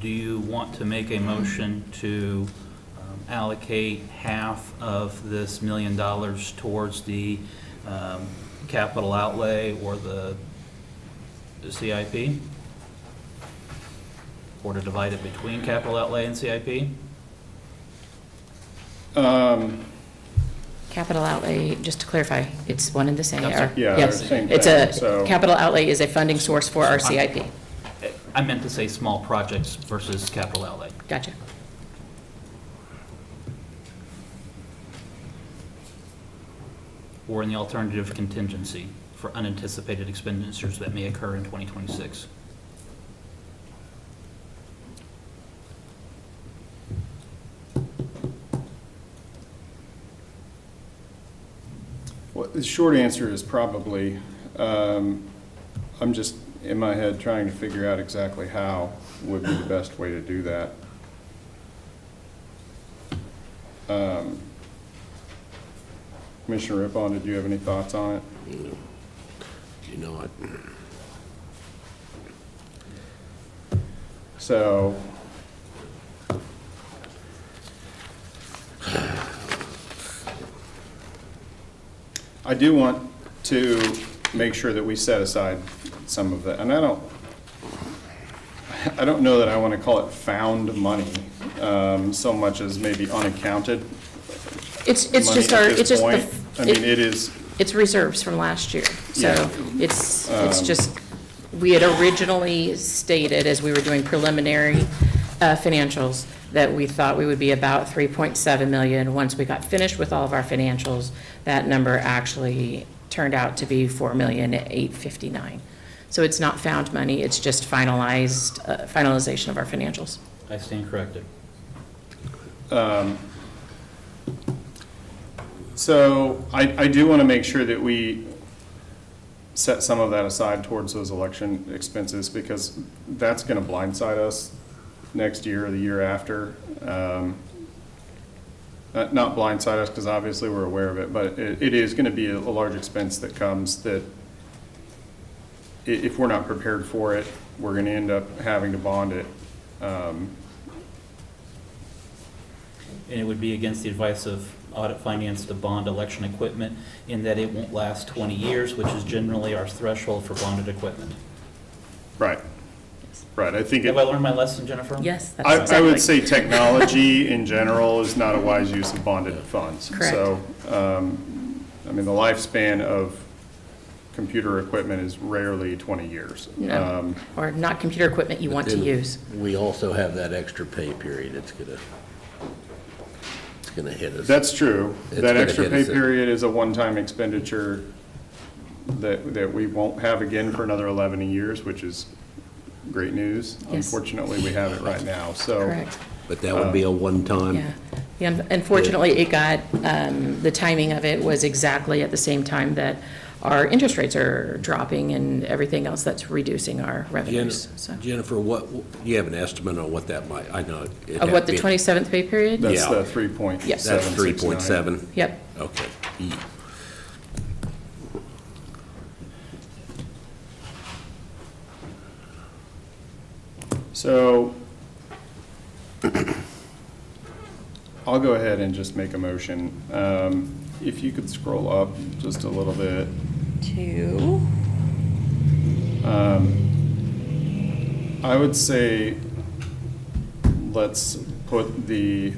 do you want to make a motion to allocate half of this $1 million towards the capital outlay or the CIP? Or to divide it between capital outlay and CIP? Capital outlay, just to clarify, it's one and the same. That's right. Yeah, Yes. they're the same It's thing, so- capital outlay is a funding source for our CIP. I meant to say small projects versus capital outlay. Gotcha. Or in the alternative, contingency for unanticipated expenditures that may occur in 2026. Well, the short answer is probably, I'm just in my head trying to figure out exactly how would be the best way to do that. Commissioner Rippon, did you have any thoughts on it? You know it. So, I do want to make sure that we set aside some of that, and I don't know that I want to call it found money, so much as maybe unaccounted It's money just at our, this it's just point. I mean, it is, it's reserves from last year. So Yeah. it's just, we had originally stated, as we were doing preliminary financials, that we thought we would be about 3.7 million. Once we got finished with all of our financials, that number actually turned out to be 4,859,000. So it's not found money, it's just finalization of our financials. I stand corrected. so I do want to make sure that we set some of that aside towards those election expenses, because that's going to blindside us next year or the year after. Not blindside us, because obviously we're aware of it, but it is going to be a large expense that comes that if we're not prepared for it, we're going to end up having to bond it. And it would be against the advice of audit finance to bond election equipment in that it won't last 20 years, which is generally our threshold for bonded equipment. Right. Right. I think Have I learned my lesson, Jennifer? Yes, that's I exactly. would say technology in general is not a wise use of bonded funds. Correct. So, I mean, the lifespan of computer equipment is rarely 20 years. No, or not computer equipment you want to Then use. We also have that extra pay period. It's gonna hit us. That's true. It's That gonna extra hit pay us. period is a one-time expenditure that we won't have again for another 11 years, which is great news. Yes. Unfortunately, we have it right now, so. Correct. But that would be a one-time. Yeah. Yeah, unfortunately, it got, the timing of it was exactly at the same time that our interest rates are dropping and everything else that's reducing our revenues, so. Jennifer, what, do you have an estimate on what that might, I know. it'd Of have what, to the be- 27th pay period? That's Yeah. the 3.769. Yes. That's 3.7? Yep. Okay. E. So I'll go ahead and just make a motion. If you could scroll up just a little bit. I would say let's put the,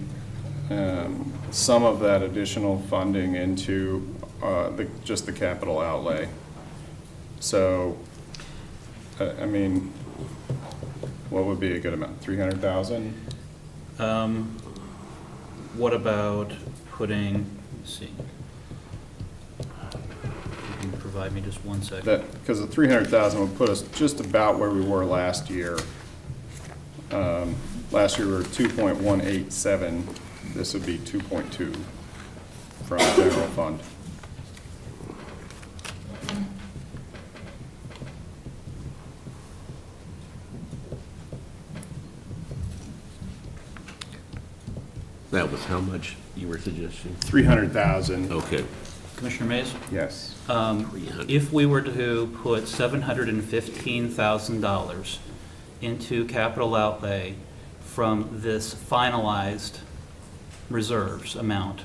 some of that additional funding into just the capital outlay. So, I mean, what would be a good amount? 300,000? What about putting, let's see. You can provide me just one second. That, because the 300,000 would put us just about where we were last year. Last year we were 2.187. This would be 2.2 from general fund. That was how much you were suggesting? 300,000, Okay. Commissioner Mays? yes. If we were to put $715,000 into capital outlay from this finalized reserves amount,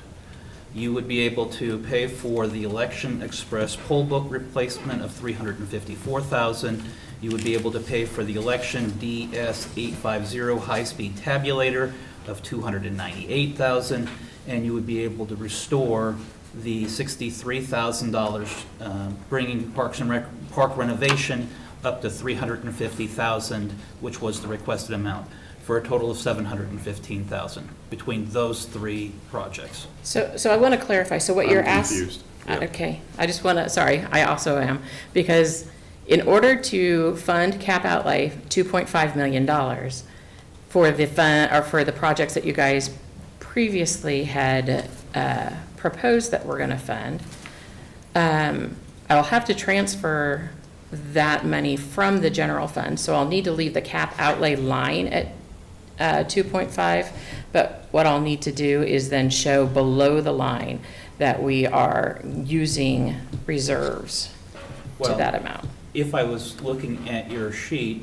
you would be able to pay for the Election Express poll book replacement of $354,000. You would be able to pay for the Election DS-850 high-speed tabulator of $298,000, and you would be able to restore the $63,000, bringing Parks and Rec, park renovation up to $350,000, which was the requested amount, for a total of $715,000 between those three projects. So I want to clarify, so what you're I'm asking. confused. Okay, I just want to, sorry, I also am, because in order to fund cap outlay, $2.5 million for the fund, or for the projects that you guys previously had proposed that we're going to fund, I'll have to transfer that money from the general fund, so I'll need to leave the cap outlay line at 2.5, but what I'll need to do is then show below the line that we are using reserves to Well, that amount. If I was looking at your sheet,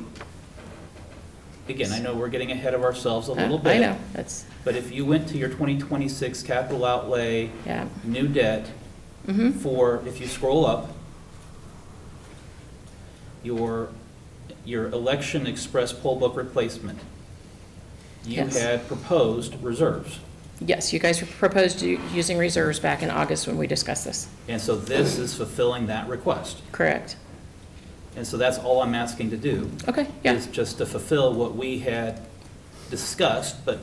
again, I know we're getting ahead of ourselves a little bit. I know, that's, But if you went to your 2026 capital outlay, yeah. new debt, for, if you scroll up, your Election Express poll book replacement, you Yes. had proposed reserves. Yes, you guys proposed using reserves back in August when we discussed this. And so this is fulfilling that request. Correct. And so that's all I'm asking to do. Okay, yeah. Is just to fulfill what we had discussed, but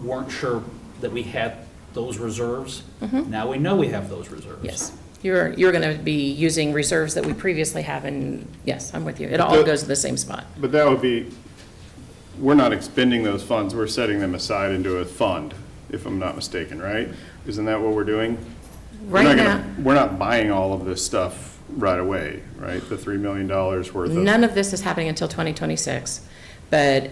weren't sure that we had those reserves. Now we know we have those reserves. Yes. You're going to be using reserves that we previously have, and yes, I'm with you. It all The- goes to the same spot. But that would be, we're not expending those funds, we're setting them aside into a fund, if I'm not mistaken, right? Isn't that what we're doing? We're not Right gonna- now, We're not buying all of this stuff right away, right? The $3 million worth of. none of this is happening until 2026, but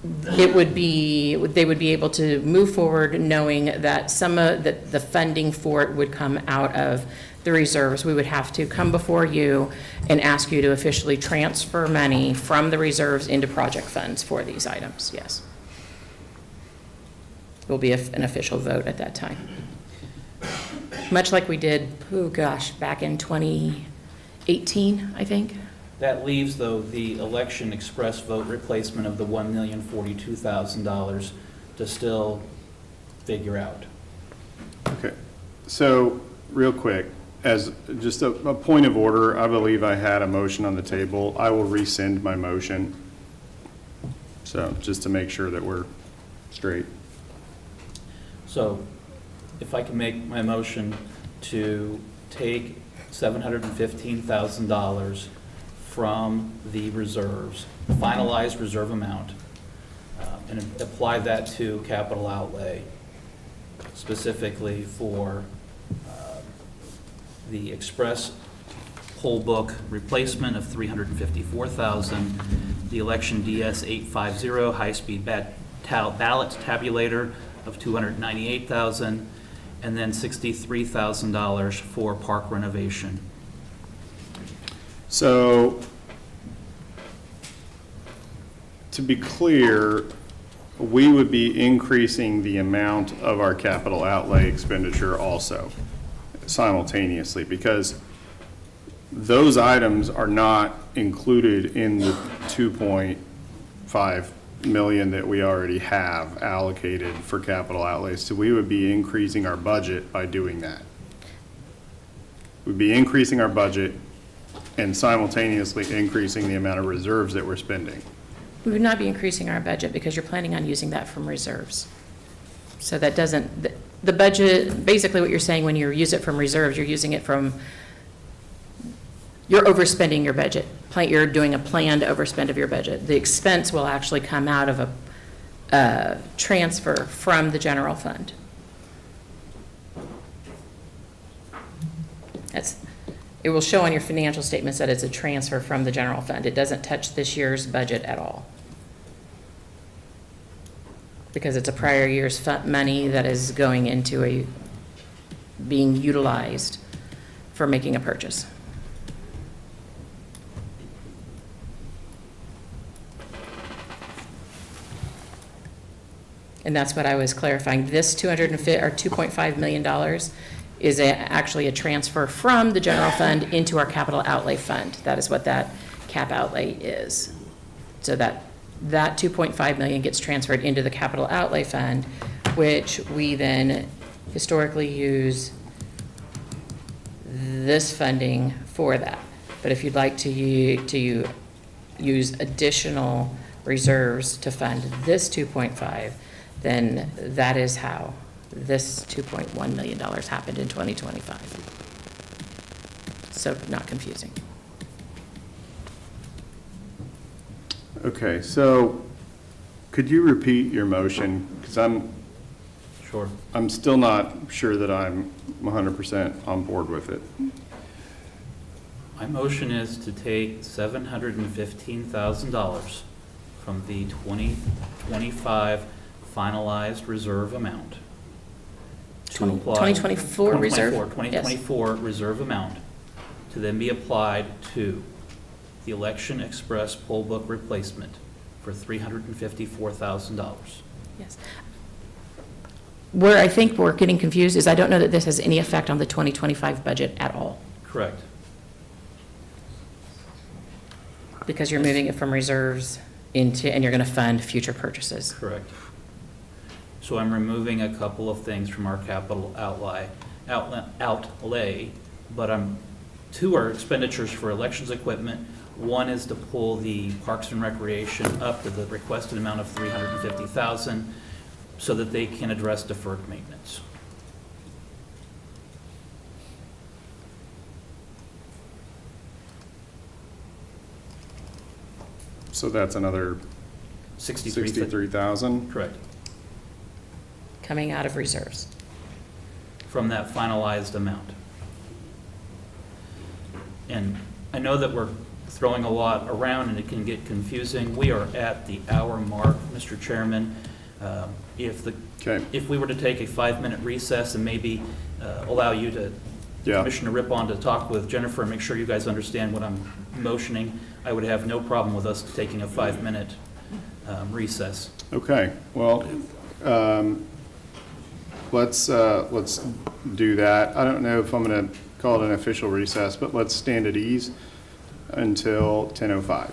it would be, they would be able to move forward knowing that that the funding for it would come out of the reserves. We would have to come before you and ask you to officially transfer money from the reserves into project funds for these items, yes. It will be an official vote at that time. Much like we did, back in 2018, I think. That leaves, though, the election express vote replacement of the $1,042,000 to still figure out. Okay, so, real quick, as just a point of order, I believe I had a motion on the table. I will rescind my motion. So, just to make sure that we're straight. So if I can make my motion to take $715,000 from the reserves, finalized reserve amount, and apply that to capital outlay, specifically for the express poll book replacement of $354,000, the election DS 850 high-speed ballot tabulator of $298,000, and then $63,000 for park renovation. So, to be clear, we would be increasing the amount of our capital outlay expenditure also simultaneously, because those items are not included in the 2.5 million that we already have allocated for capital outlays. So we would be increasing our budget by doing that. We'd be increasing our budget and simultaneously increasing the amount of reserves that we're spending. We would not be increasing our budget because you're planning on using that from reserves. So that doesn't, the budget, basically what you're saying when you use it from reserves, you're using it from, you're overspending your budget. You're doing a planned overspend of your budget. The expense will actually come out of a transfer from the general fund. It will show on your financial statements that it's a transfer from the general fund. It doesn't touch this year's budget at all, because it's a prior year's money that is going into being utilized for making a purchase. And that's what I was clarifying. This $2.5 million is actually a transfer from the general fund into our capital outlay fund. That is what that cap outlay is. So that 2.5 million gets transferred into the capital outlay fund, which we then historically use this funding for that. But if you'd like to use additional reserves to fund this 2.5, then that is how this $2.1 million happened in 2025. So not confusing. Okay, so could you repeat your motion? Because Sure. I'm still not sure that I'm 100% on board with it. My motion is to take $715,000 from the 2025 finalized reserve amount. to apply- 2024 reserve? 2024 reserve amount to then be applied to the election express poll book replacement for $354,000. Yes. Where I think we're getting confused is I don't know that this has any effect on the 2025 budget at all, Correct. because you're moving it from reserves into, and you're going to fund future purchases. Correct. So I'm removing a couple of things from our capital outlay, but two are expenditures for elections equipment. One is to pull the Parks and Recreation up to the requested amount of $350,000 so that they can address deferred maintenance. So that's another 63,000? Correct. Coming out of reserves. From that finalized amount. And I know that we're throwing a lot around and it can get confusing. We are at the hour mark, Mr. Chairman. Okay. If we were to take a 5-minute recess and maybe allow you to, Yeah. Commissioner Rippon, to talk with Jennifer and make sure you guys understand what I'm motioning, I would have no problem with us taking a 5-minute recess. Okay, well, let's do that. I don't know if I'm going to call it an official recess, but let's stand at ease until 10:05.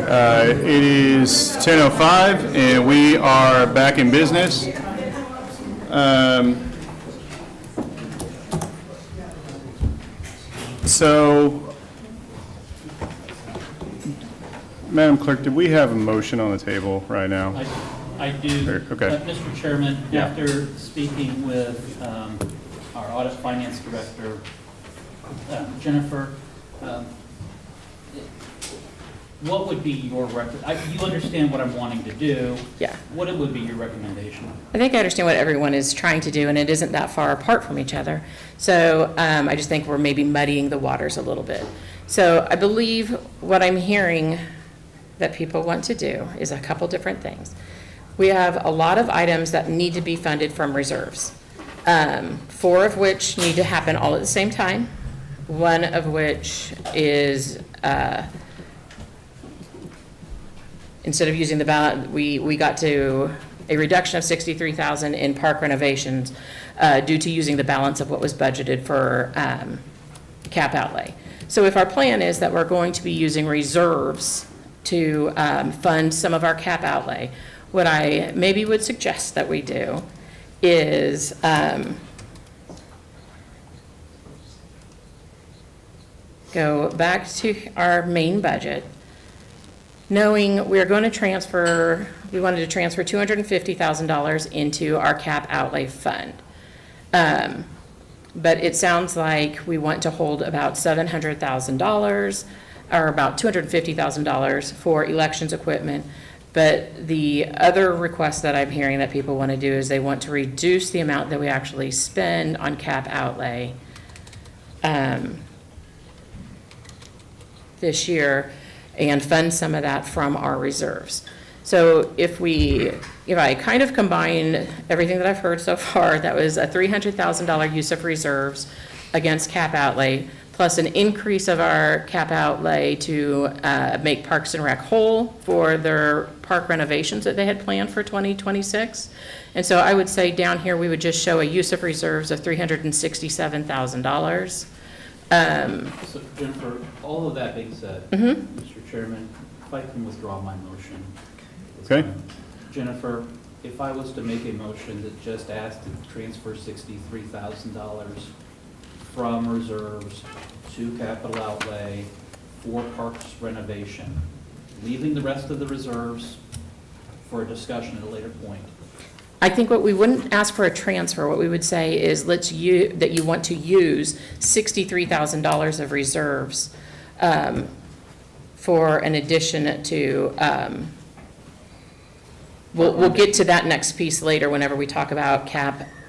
It is 10:05, and we are back in business. So, Madam Clerk, did we have a motion on the table right now? I do. Okay. Mr. Chairman, Yeah. after speaking with our Audit Finance Director, Jennifer, what would be your you understand what I'm wanting to do. Yeah. What would be your recommendation? I think I understand what everyone is trying to do, and it isn't that far apart from each other. So I just think we're maybe muddying the waters a little bit. So I believe what I'm hearing that people want to do is a couple different things. We have a lot of items that need to be funded from reserves, 4 of which need to happen all at the same time, one of which is instead of using the balance, we got to a reduction of 63,000 in park renovations due to using the balance of what was budgeted for cap outlay. So if our plan is that we're going to be using reserves to fund some of our cap outlay, what I maybe would suggest that we do is go back to our main budget, knowing we're going to transfer, we wanted to transfer $250,000 into our cap outlay fund. But it sounds like we want to hold about $700,000 or about $250,000 for elections equipment. But the other request that I'm hearing that people want to do is they want to reduce the amount that we actually spend on cap outlay this year and fund some of that from our reserves. So if I kind of combine everything that I've heard so far, that was a $300,000 use of reserves against cap outlay, plus an increase of our cap outlay to make Parks and Rec whole for their park renovations that they had planned for 2026. And so I would say down here, we would just show a use of reserves of $367,000. So Jennifer, all of that being said, Mr. Chairman, if I can withdraw my motion. Okay. Jennifer, if I was to make a motion that just asked to transfer $63,000 from reserves to capital outlay for parks renovation, leaving the rest of the reserves for a discussion at a later point. I think what we wouldn't ask for a transfer, what we would say is that you want to use $63,000 of reserves for an addition to, we'll get to that next piece later whenever we talk about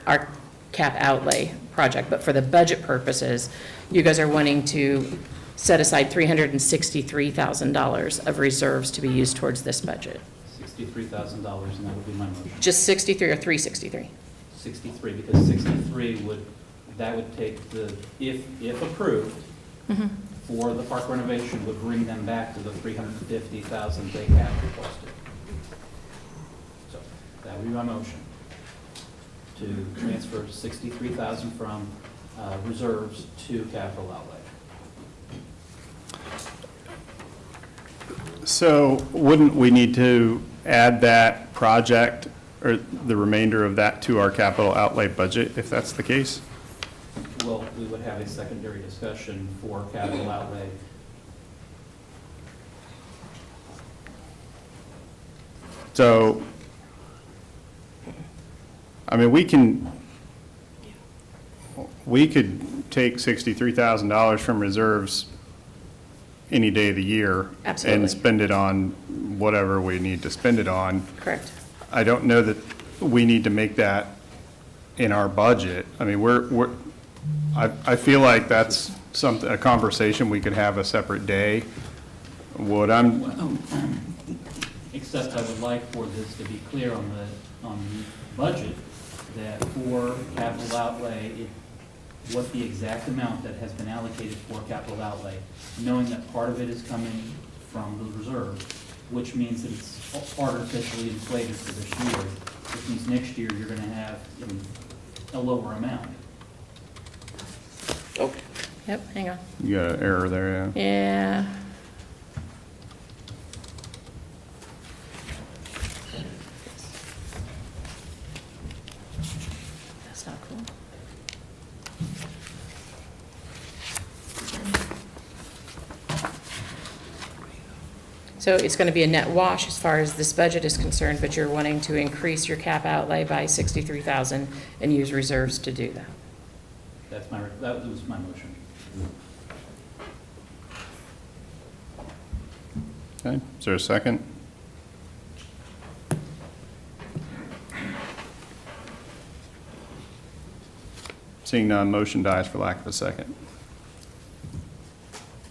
our cap outlay project. But for the budget purposes, you guys are wanting to set aside $363,000 of reserves to be used towards this budget. $63,000, and that would be my motion. Just 63 or 363? 63, because 63 would take the, if approved, for the park renovation, would bring them back to the $350,000 they had requested. So that would be my motion, to transfer $63,000 from reserves to capital outlay. So wouldn't we need to add that project or the remainder of that to our capital outlay budget if that's the case? Well, we would have a secondary discussion for capital outlay. So, I mean, we could take $63,000 from reserves any day of the year. Absolutely. And spend it on whatever we need to spend it on. Correct. I don't know that we need to make that in our budget. I mean, I feel like that's a conversation we could have a separate day. Except I would like for this to be clear on the budget, that for capital outlay, what the exact amount that has been allocated for capital outlay, knowing that part of it is coming from the reserve, which means that it's artificially inflated for this year, which means next year you're going to have a lower amount. Okay. Yep, hang on. You got an error there, yeah. Yeah. not cool. So it's going to be a net wash as far as this budget is concerned, but you're wanting to increase your cap outlay by 63,000 and use reserves to do that. That was my motion. Okay, is there a second? Seeing none, motion dies for lack of a second.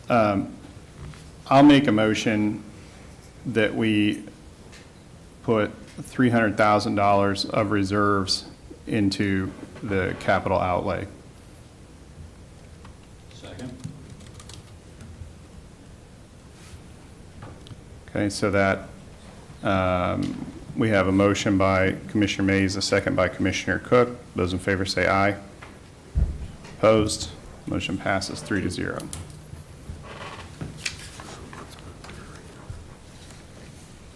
I'll make a motion that we put $300,000 of reserves into the capital outlay. Second. Okay, so that, we have a motion by Commissioner Mays, a second by Commissioner Cook. Those in favor say aye. Opposed? Motion passes 3-0.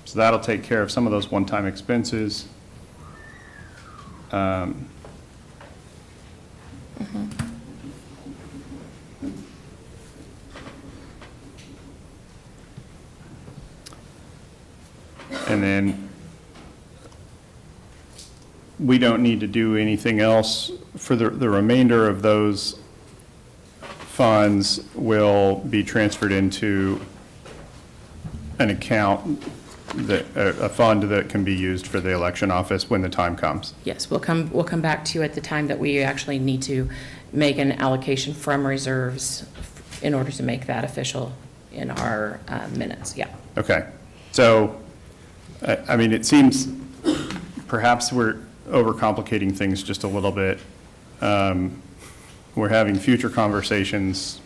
So that'll take care of some of those one-time expenses. And then we don't need to do anything else for the remainder of those funds will be transferred into an account that, a fund that can be used for the election office when the time comes. Yes, we'll come back to you at the time that we actually need to make an allocation from reserves in order to make that official in our minutes, yeah. Okay, so, I mean, it seems perhaps we're overcomplicating things just a little bit. We're having future conversations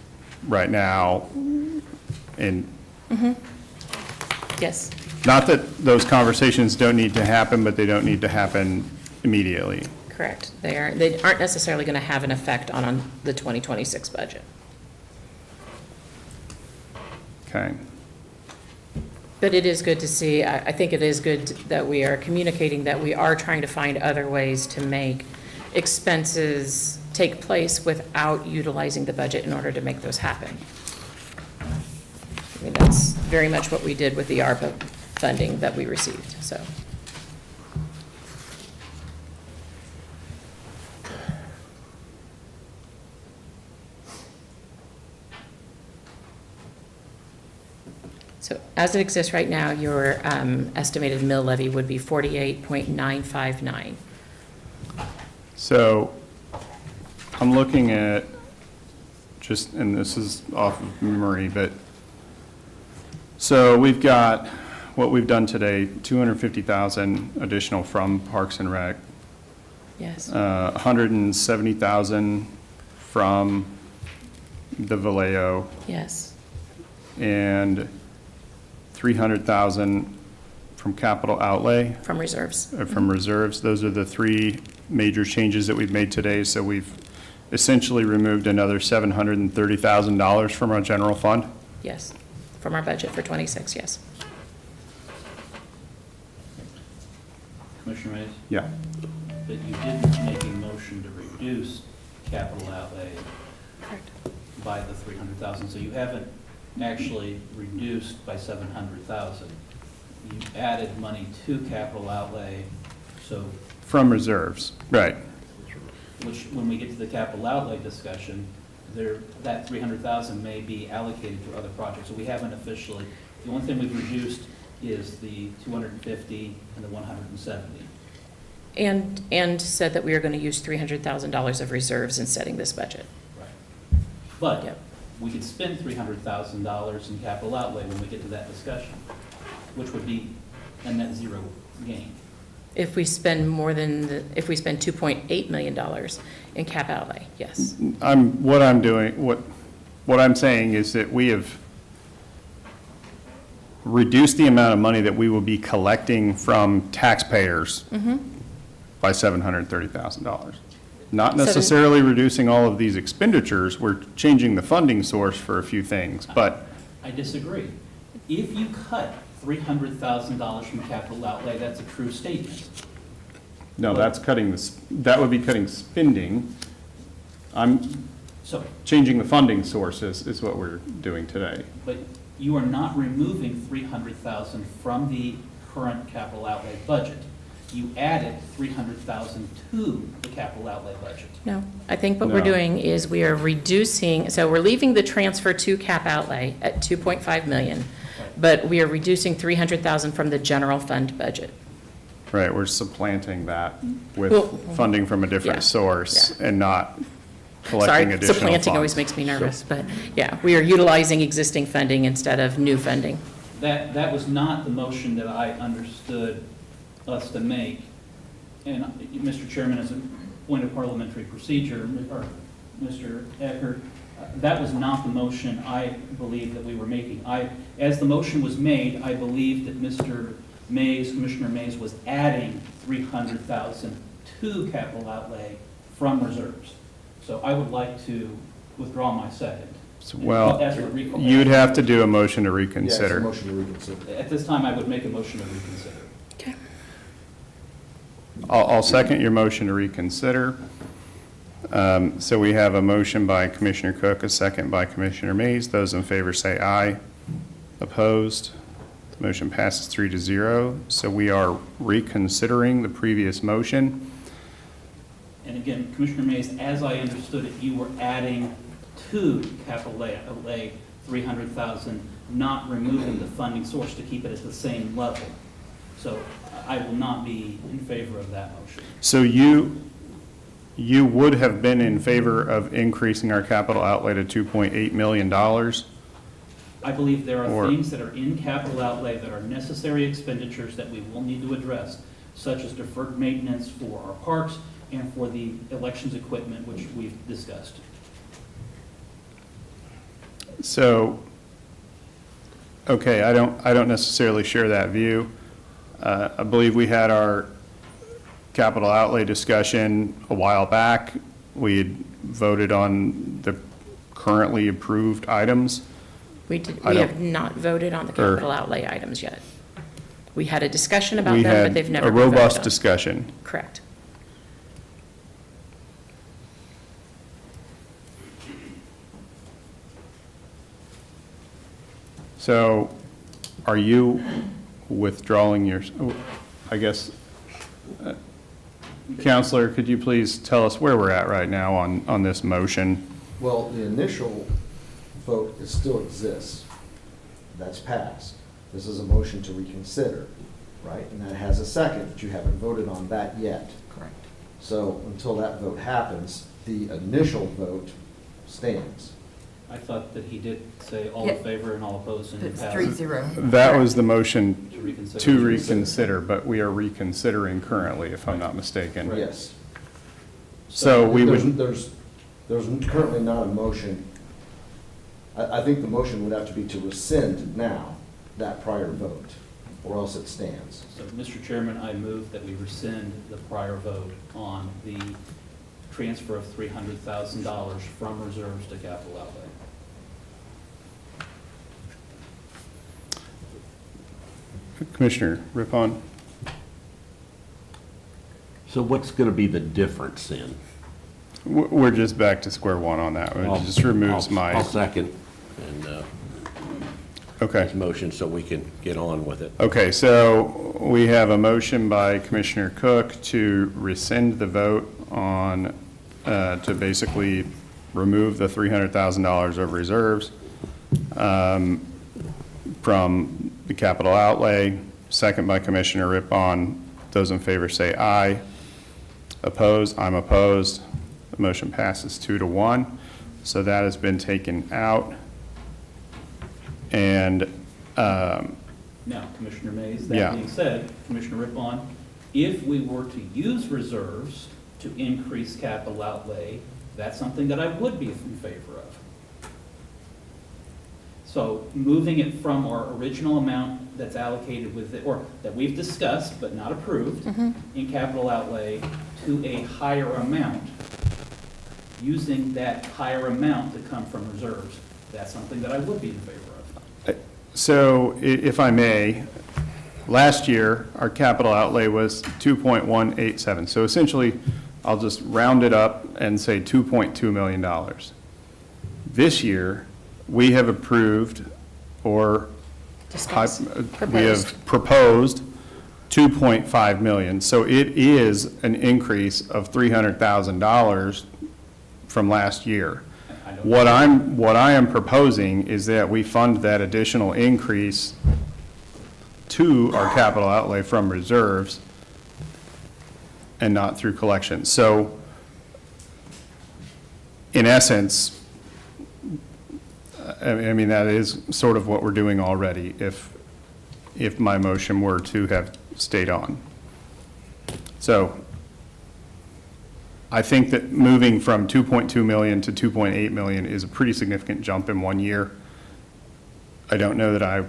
right now, and Yes, not that those conversations don't need to happen, but they don't need to happen immediately. correct. They aren't necessarily going to have an effect on the 2026 budget. Okay. But it is good to see, I think it is good that we are communicating that we are trying to find other ways to make expenses take place without utilizing the budget in order to make those happen. I mean, that's very much what we did with the ARPA funding that we received, so. So as it exists right now, your estimated mill levy would be 48.959. So I'm looking at just, and this is off of memory, but, so we've got, what we've done today, 250,000 additional from Parks and Rec, Yes, 170,000 from the Vallejo, yes, and 300,000 from capital outlay, from reserves. from reserves. Those are the three major changes that we've made today. So we've essentially removed another $730,000 from our general fund. Yes, from our budget for '26, yes. Commissioner Mays? Yeah. But you didn't make a motion to reduce capital outlay Correct. by the 300,000, so you haven't actually reduced by 700,000. You added money to capital outlay, so, From reserves, right. which, when we get to the capital outlay discussion, that 300,000 may be allocated to other projects, so we haven't officially, the only thing we've reduced is the 250 and the 170. And said that we are going to use $300,000 of reserves in setting this budget. Right. But Yep. we could spend $300,000 in capital outlay when we get to that discussion, which would be a net zero gain. If we spend if we spend $2.8 million in cap outlay, yes. What I'm saying is that we have reduced the amount of money that we will be collecting from taxpayers by $730,000. Not necessarily reducing all of these expenditures, we're changing the funding source for a few things, but I disagree. If you cut $300,000 from capital outlay, that's a true statement. No, that's cutting that would be cutting spending. I'm So, changing the funding sources is what we're doing today. but you are not removing 300,000 from the current capital outlay budget. You added 300,000 to the capital outlay budget. No, I think what we're No. doing is we are reducing, so we're leaving the transfer to cap outlay at 2.5 million, but we are reducing 300,000 from the general fund budget. Right, we're supplanting that with Well, funding from a yeah, different source and not collecting Sorry, additional funds. supplanting always makes me nervous, but yeah, we are utilizing existing funding instead of new funding. That was not the motion that I understood us to make. And Mr. Chairman, as a point of parliamentary procedure, or Mr. Eckert, that was not the motion I believe that we were making. As the motion was made, I believe that Mr. Mays, Commissioner Mays, was adding 300,000 to capital outlay from reserves. So I would like to withdraw my second. Well, Ask for recall. you'd have to do a motion to Yeah, it's a reconsider. motion to reconsider. At this time, I would make a motion to reconsider. Okay. I'll second your motion to reconsider. So we have a motion by Commissioner Cook, a second by Commissioner Mays. Those in favor say aye. Opposed? The motion passes 3-0. So we are reconsidering the previous motion. And again, Commissioner Mays, as I understood it, you were adding to capital outlay 300,000, not removing the funding source to keep it at the same level. So I will not be in favor of that motion. So you would have been in favor of increasing our capital outlay to $2.8 million? I believe there Or- are things that are in capital outlay that are necessary expenditures that we will need to address, such as deferred maintenance for our parks and for the elections equipment, which we've discussed. So, okay, I don't necessarily share that view. I believe we had our capital outlay discussion a while back. We had voted on the currently approved items. We I don't- have not voted on the Or- capital outlay items yet. We had a discussion about We them, but had they've never a been voted robust on. discussion. Correct. So are you withdrawing your, I guess, Counselor, could you please tell us where we're at right now on this motion? Well, the initial vote, it still exists. That's passed. This is a motion to reconsider, right? And that has a second, but you haven't voted on that yet. Correct. So until that vote happens, the initial vote stands. I thought that he did say all in Yeah. favor and all opposed and it It's passed 3-0. That was the motion to reconsider. to reconsider, but we are reconsidering currently, if I'm not mistaken. Yes. So we would, There's currently not a motion. I think the motion would have to be to rescind now that prior vote, or else it stands. So, Mr. Chairman, I move that we rescind the prior vote on the transfer of $300,000 from reserves to capital outlay. Commissioner Rippon? So what's going to be the difference then? We're just back to square one on that. It just removes I'll my, second and okay. his motion so we can get on with it. Okay, so we have a motion by Commissioner Cook to rescind the vote on, to basically remove the $300,000 of reserves from the capital outlay. Second by Commissioner Rippon. Those in favor say aye. Opposed? I'm opposed. The motion passes 2-1. So that has been taken out. And Now, Commissioner Mays, Yeah. that being said, Commissioner Rippon, if we were to use reserves to increase capital outlay, that's something that I would be in favor of. So moving it from our original amount that's allocated with it, or that we've discussed but not approved in capital outlay to a higher amount, using that higher amount to come from reserves, that's something that I would be in favor of. so if I may, last year, our capital outlay was 2.187. So essentially, I'll just round it up and say $2.2 million. This year, we have approved or Discuss. we have proposed 2.5 million. So it is an increase of $300,000 from last year. What I am proposing is that we fund that additional increase to our capital outlay from reserves and not through collections. So in essence, I mean, that is sort of what we're doing already if my motion were to have stayed on. So I think that moving from 2.2 million to 2.8 million is a pretty significant jump in 1 year. I don't know that I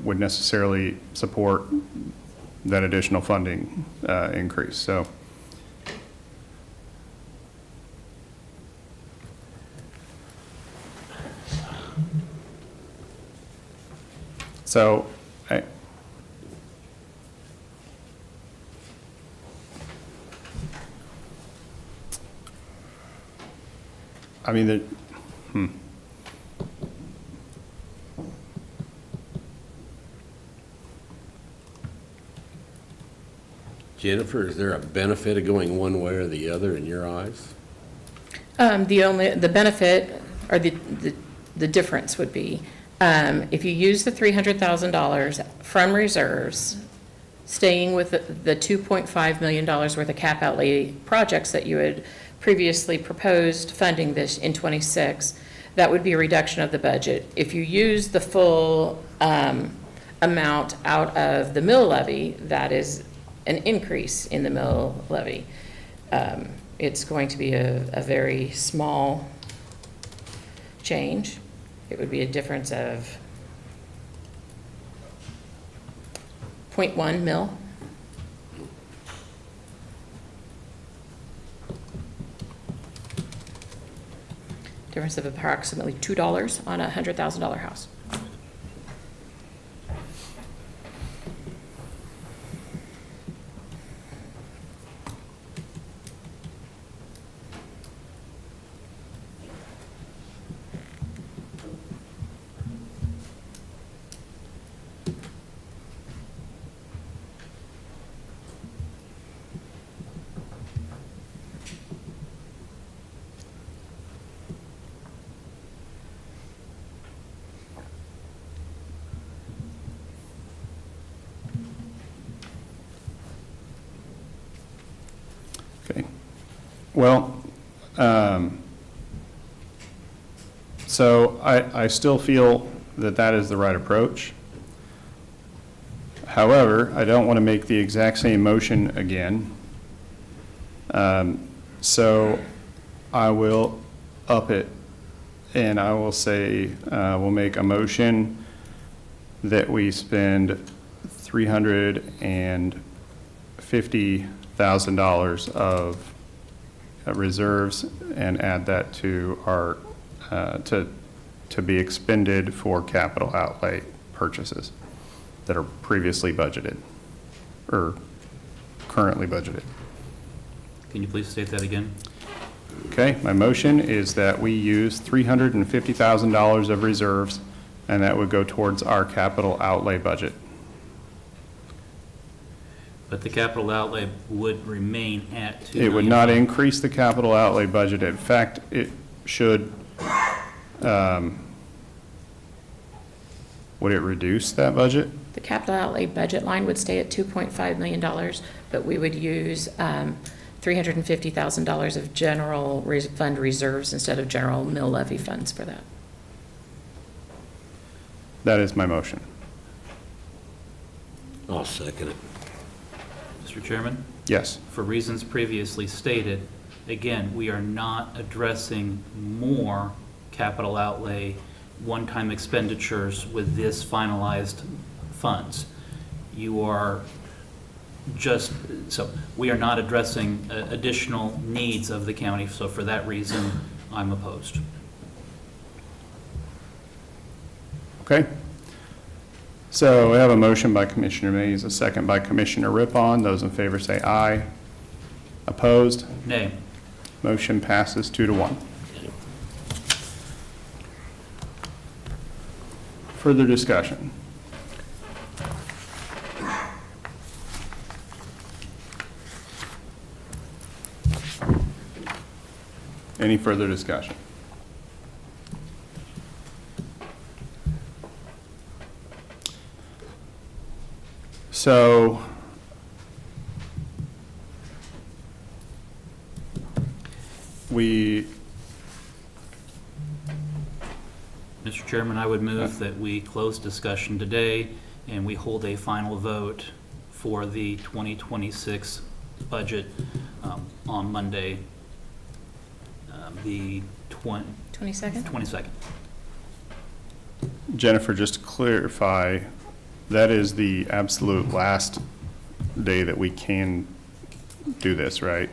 would necessarily support that additional funding increase. So I mean, Jennifer, is there a benefit of going one way or the other in your eyes? The benefit, or the difference would be, if you use the $300,000 from reserves, staying with the $2.5 million worth of cap outlay projects that you had previously proposed funding this in '26, that would be a reduction of the budget. If you use the full amount out of the mill levy, that is an increase in the mill levy. It's going to be a very small change. It would be a difference of 0.1 mil. Difference of approximately $2 on a $100,000 house. okay. Well, so I still feel that that is the right approach. However, I don't want to make the exact same motion again. So I will up it, and I will say, we'll make a motion that we spend $350,000 of reserves and add that to our, to be expended for capital outlay purchases that are previously budgeted, or currently budgeted. Can you please state that again? Okay, my motion is that we use $350,000 of reserves, and that would go towards our capital outlay budget. But the capital outlay would remain at $2 million. It would not increase the capital outlay budget. In fact, it should, would it reduce that budget? The capital outlay budget line would stay at $2.5 million, but we would use $350,000 of general fund reserves instead of general mill levy funds for that. That is my motion. I'll second it. Mr. Chairman? Yes. For reasons previously stated, again, we are not addressing more capital outlay, one-time expenditures with this finalized funds. You are just, so we are not addressing additional needs of the county, so for that reason, I'm opposed. Okay. So we have a motion by Commissioner Mays, a second by Commissioner Rippon. Those in favor say aye. Opposed? Nay. Motion passes 2-1. Further discussion? Any further discussion? So, we, Mr. Chairman, I would move that we close discussion today and we hold a final vote for the 2026 budget on Monday, the 22nd? 22nd. Jennifer, just to clarify, that is the absolute last day that we can do this, right?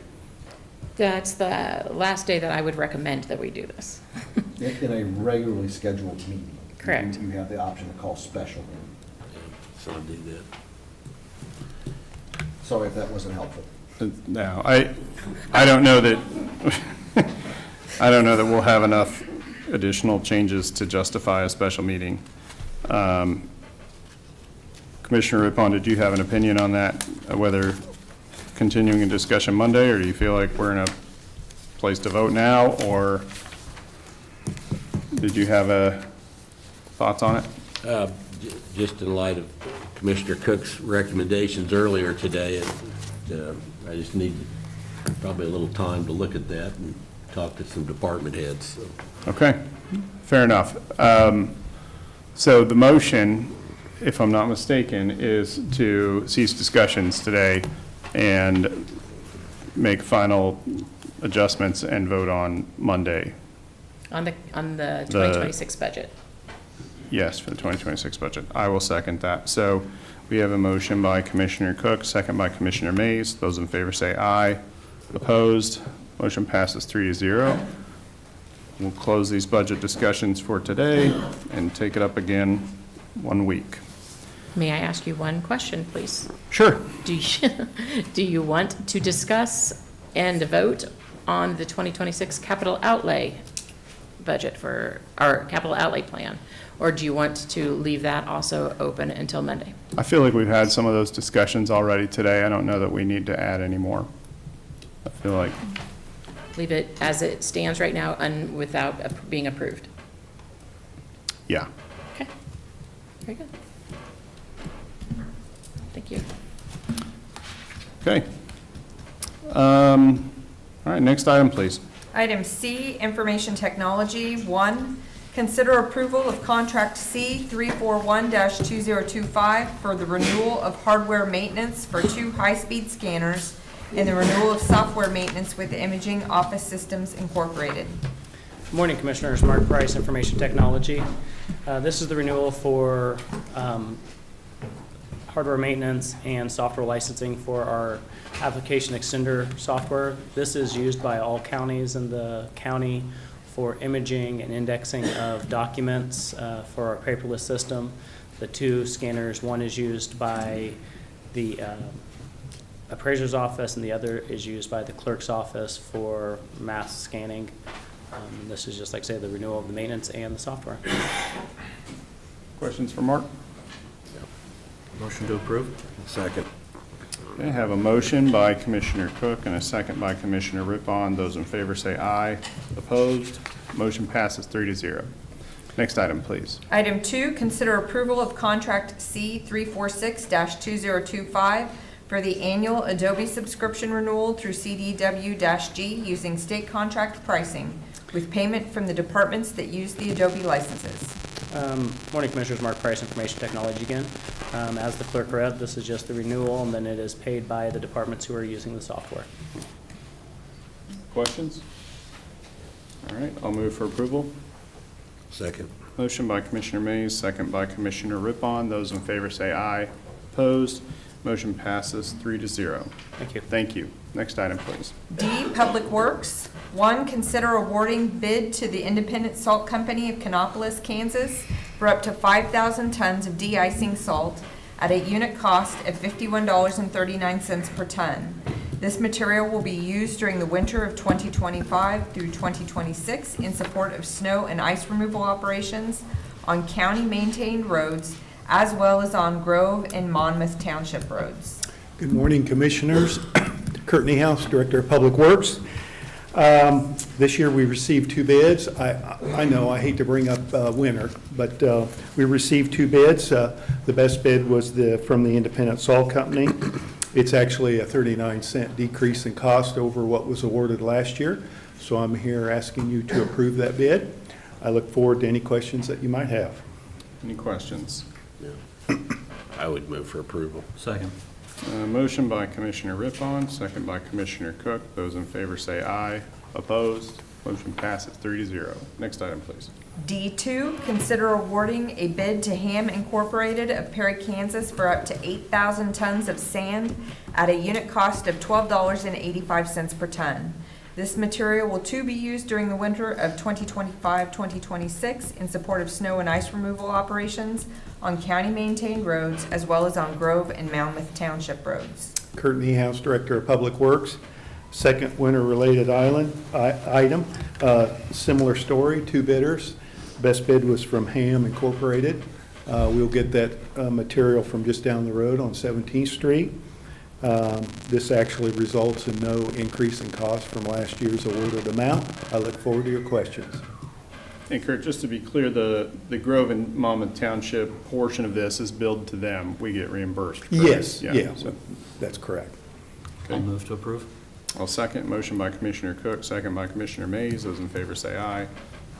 That's the last day that I would recommend that we do this. In a regularly scheduled meeting. Correct. You have the option to call special meeting. So I'll do that. Sorry if that wasn't helpful. No, I don't know that, I don't know that we'll have enough additional changes to justify a special meeting. Commissioner Rippon, did you have an opinion on that, whether continuing a discussion Monday, or do you feel like we're in a place to vote now, or did you have thoughts on it? Just in light of Commissioner Cook's recommendations earlier today, I just need probably a little time to look at that and talk to some department heads. So. Okay, fair enough. So the motion, if I'm not mistaken, is to cease discussions today and make final adjustments and vote on Monday. On the 2026 budget. Yes, for the 2026 budget. I will second that. So we have a motion by Commissioner Cook, second by Commissioner Mays. Those in favor say aye. Opposed? Motion passes 3-0. We'll close these budget discussions for today and take it up again 1 week. May I ask you one question, please? Sure. Do you want to discuss and vote on the 2026 capital outlay budget for our capital outlay plan? Or do you want to leave that also open until Monday? I feel like we've had some of those discussions already today. I don't know that we need to add any more. I feel like, Leave it as it stands right now and without being approved? yeah. Okay, very good. Thank you. Okay. All right, next item, please. Item C, Information Technology. 1, consider approval of contract C 341-2025 for the renewal of hardware maintenance for 2 high-speed scanners and the renewal of software maintenance with Imaging Office Systems Incorporated. Good morning, Commissioners. Mark Price, Information Technology. This is the renewal for hardware maintenance and software licensing for our application extender software. This is used by all counties in the county for imaging and indexing of documents for our paperless system. The 2 scanners, one is used by the appraiser's office and the other is used by the clerk's office for mass scanning. This is just like, say, the renewal of the maintenance and the software. Questions for Mark? Motion to approve? Second. Okay, I have a motion by Commissioner Cook and a second by Commissioner Rippon. Those in favor say aye. Opposed? Motion passes 3-0. Next item, please. Item 2, consider approval of contract C 346-2025 for the annual Adobe subscription renewal through CDW-G using state contract pricing with payment from the departments that use the Adobe licenses. Morning, Commissioners. Mark Price, Information Technology again. As the clerk read, this is just the renewal, and then it is paid by the departments who are using the software. Questions? All right, I'll move for approval. Second. Motion by Commissioner Mays, second by Commissioner Rippon. Those in favor say aye. Opposed? Motion passes 3-0. Thank you. Thank you. Next item, please. D, Public Works. 1, consider awarding bid to the Independent Salt Company of Kannapolis, Kansas for for up to 5,000 tons of de-icing salt at a unit cost of $51.39 per ton. This material will be used during the winter of 2025 through 2026 in support of snow and ice removal operations on county-maintained roads, as well as on Grove and Monmouth Township roads. Good morning, Commissioners. Kurt Niehaus, Director of Public Works. This year, we received 2 bids. I know, I hate to bring up winter, but we received 2 bids. The best bid was from the Independent Salt Company. It's actually a 39-cent decrease in cost over what was awarded last year, so I'm here asking you to approve that bid. I look forward to any questions that you might have. Any questions? I would move for approval. Second. Motion by Commissioner Rippon, second by Commissioner Cook. Those in favor say aye. Opposed? Motion passes 3-0. Next item, please. D2, consider awarding a bid to Ham Incorporated of Perry, Kansas for up to 8,000 tons of sand at a unit cost of $12.85 per ton. This material will too be used during the winter of 2025-2026 in support of snow and ice removal operations on county-maintained roads, as well as on Grove and Monmouth Township roads. Kurt Niehaus, Director of Public Works. Second winter-related item, similar story, 2 bidders. Best bid was from Ham Incorporated. We'll get that material from just down the road on 17th Street. This actually results in no increase in cost from last year's awarded amount. I look forward to your questions. Hey Kurt, just to be clear, the Grove and Monmouth Township portion of this is billed to them. We get reimbursed, correct? Yes, Yeah, yeah, so- that's correct. Okay. I'll move to approve. I'll second. Motion by Commissioner Cook, second by Commissioner Mays. Those in favor say aye.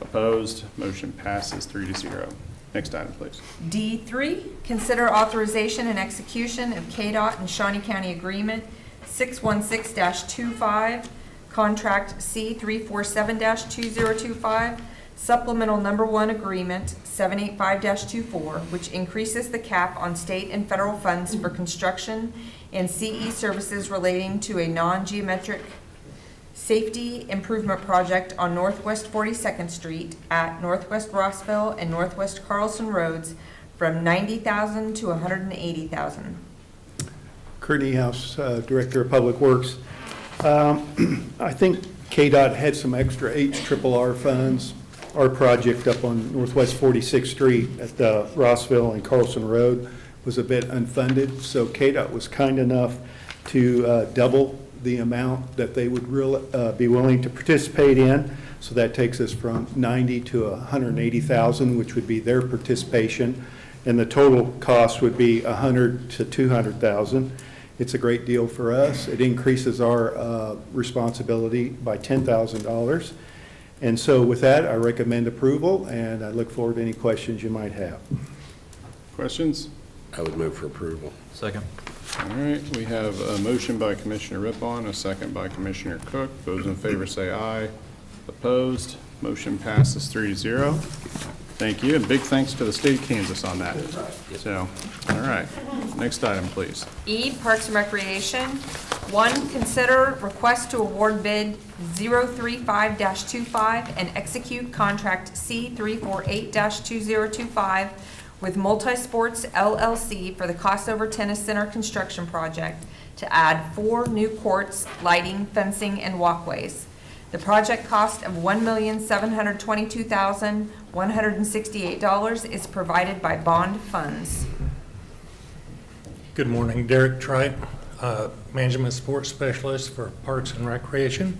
Opposed? Motion passes 3-0. Next item, please. D3, consider authorization and execution of KDOT and Shawnee County Agreement 616-25, Contract C347-2025, Supplemental Number 1 Agreement 785-24, which increases the cap on state and federal funds for construction and CE services relating to a non-geometric safety improvement project on Northwest 42nd Street at Northwest Rossville and Northwest Carlson Roads from $90,000 to $180,000. Kurt Niehaus, Director of Public Works. I think KDOT had some extra HRRR funds. Our project up on Northwest 46th Street at Rossville and Carlson Road was a bit unfunded, so KDOT was kind enough to double the amount that they would be willing to participate in. So that takes us from 90 to 180,000, which would be their participation, and the total cost would be 100 to 200,000. It's a great deal for us. It increases our responsibility by $10,000. And so with that, I recommend approval, and I look forward to any questions you might have. Questions? I would move for approval. Second. All right, we have a motion by Commissioner Rippon, a second by Commissioner Cook. Those in favor say aye. Opposed? Motion passes 3-0. Thank you, and big thanks to the state of Kansas on that. So, all right, next item, please. E, Parks and Recreation. 1, consider request to award bid 035-25 and execute contract C348-2025 with Multisports LLC for the Crossover Tennis Center construction project to add 4 new courts, lighting, fencing, and walkways. The project cost of $1,722,168 is provided by bond funds. Good morning, Derek Tripe, Management Sports Specialist for Parks and Recreation.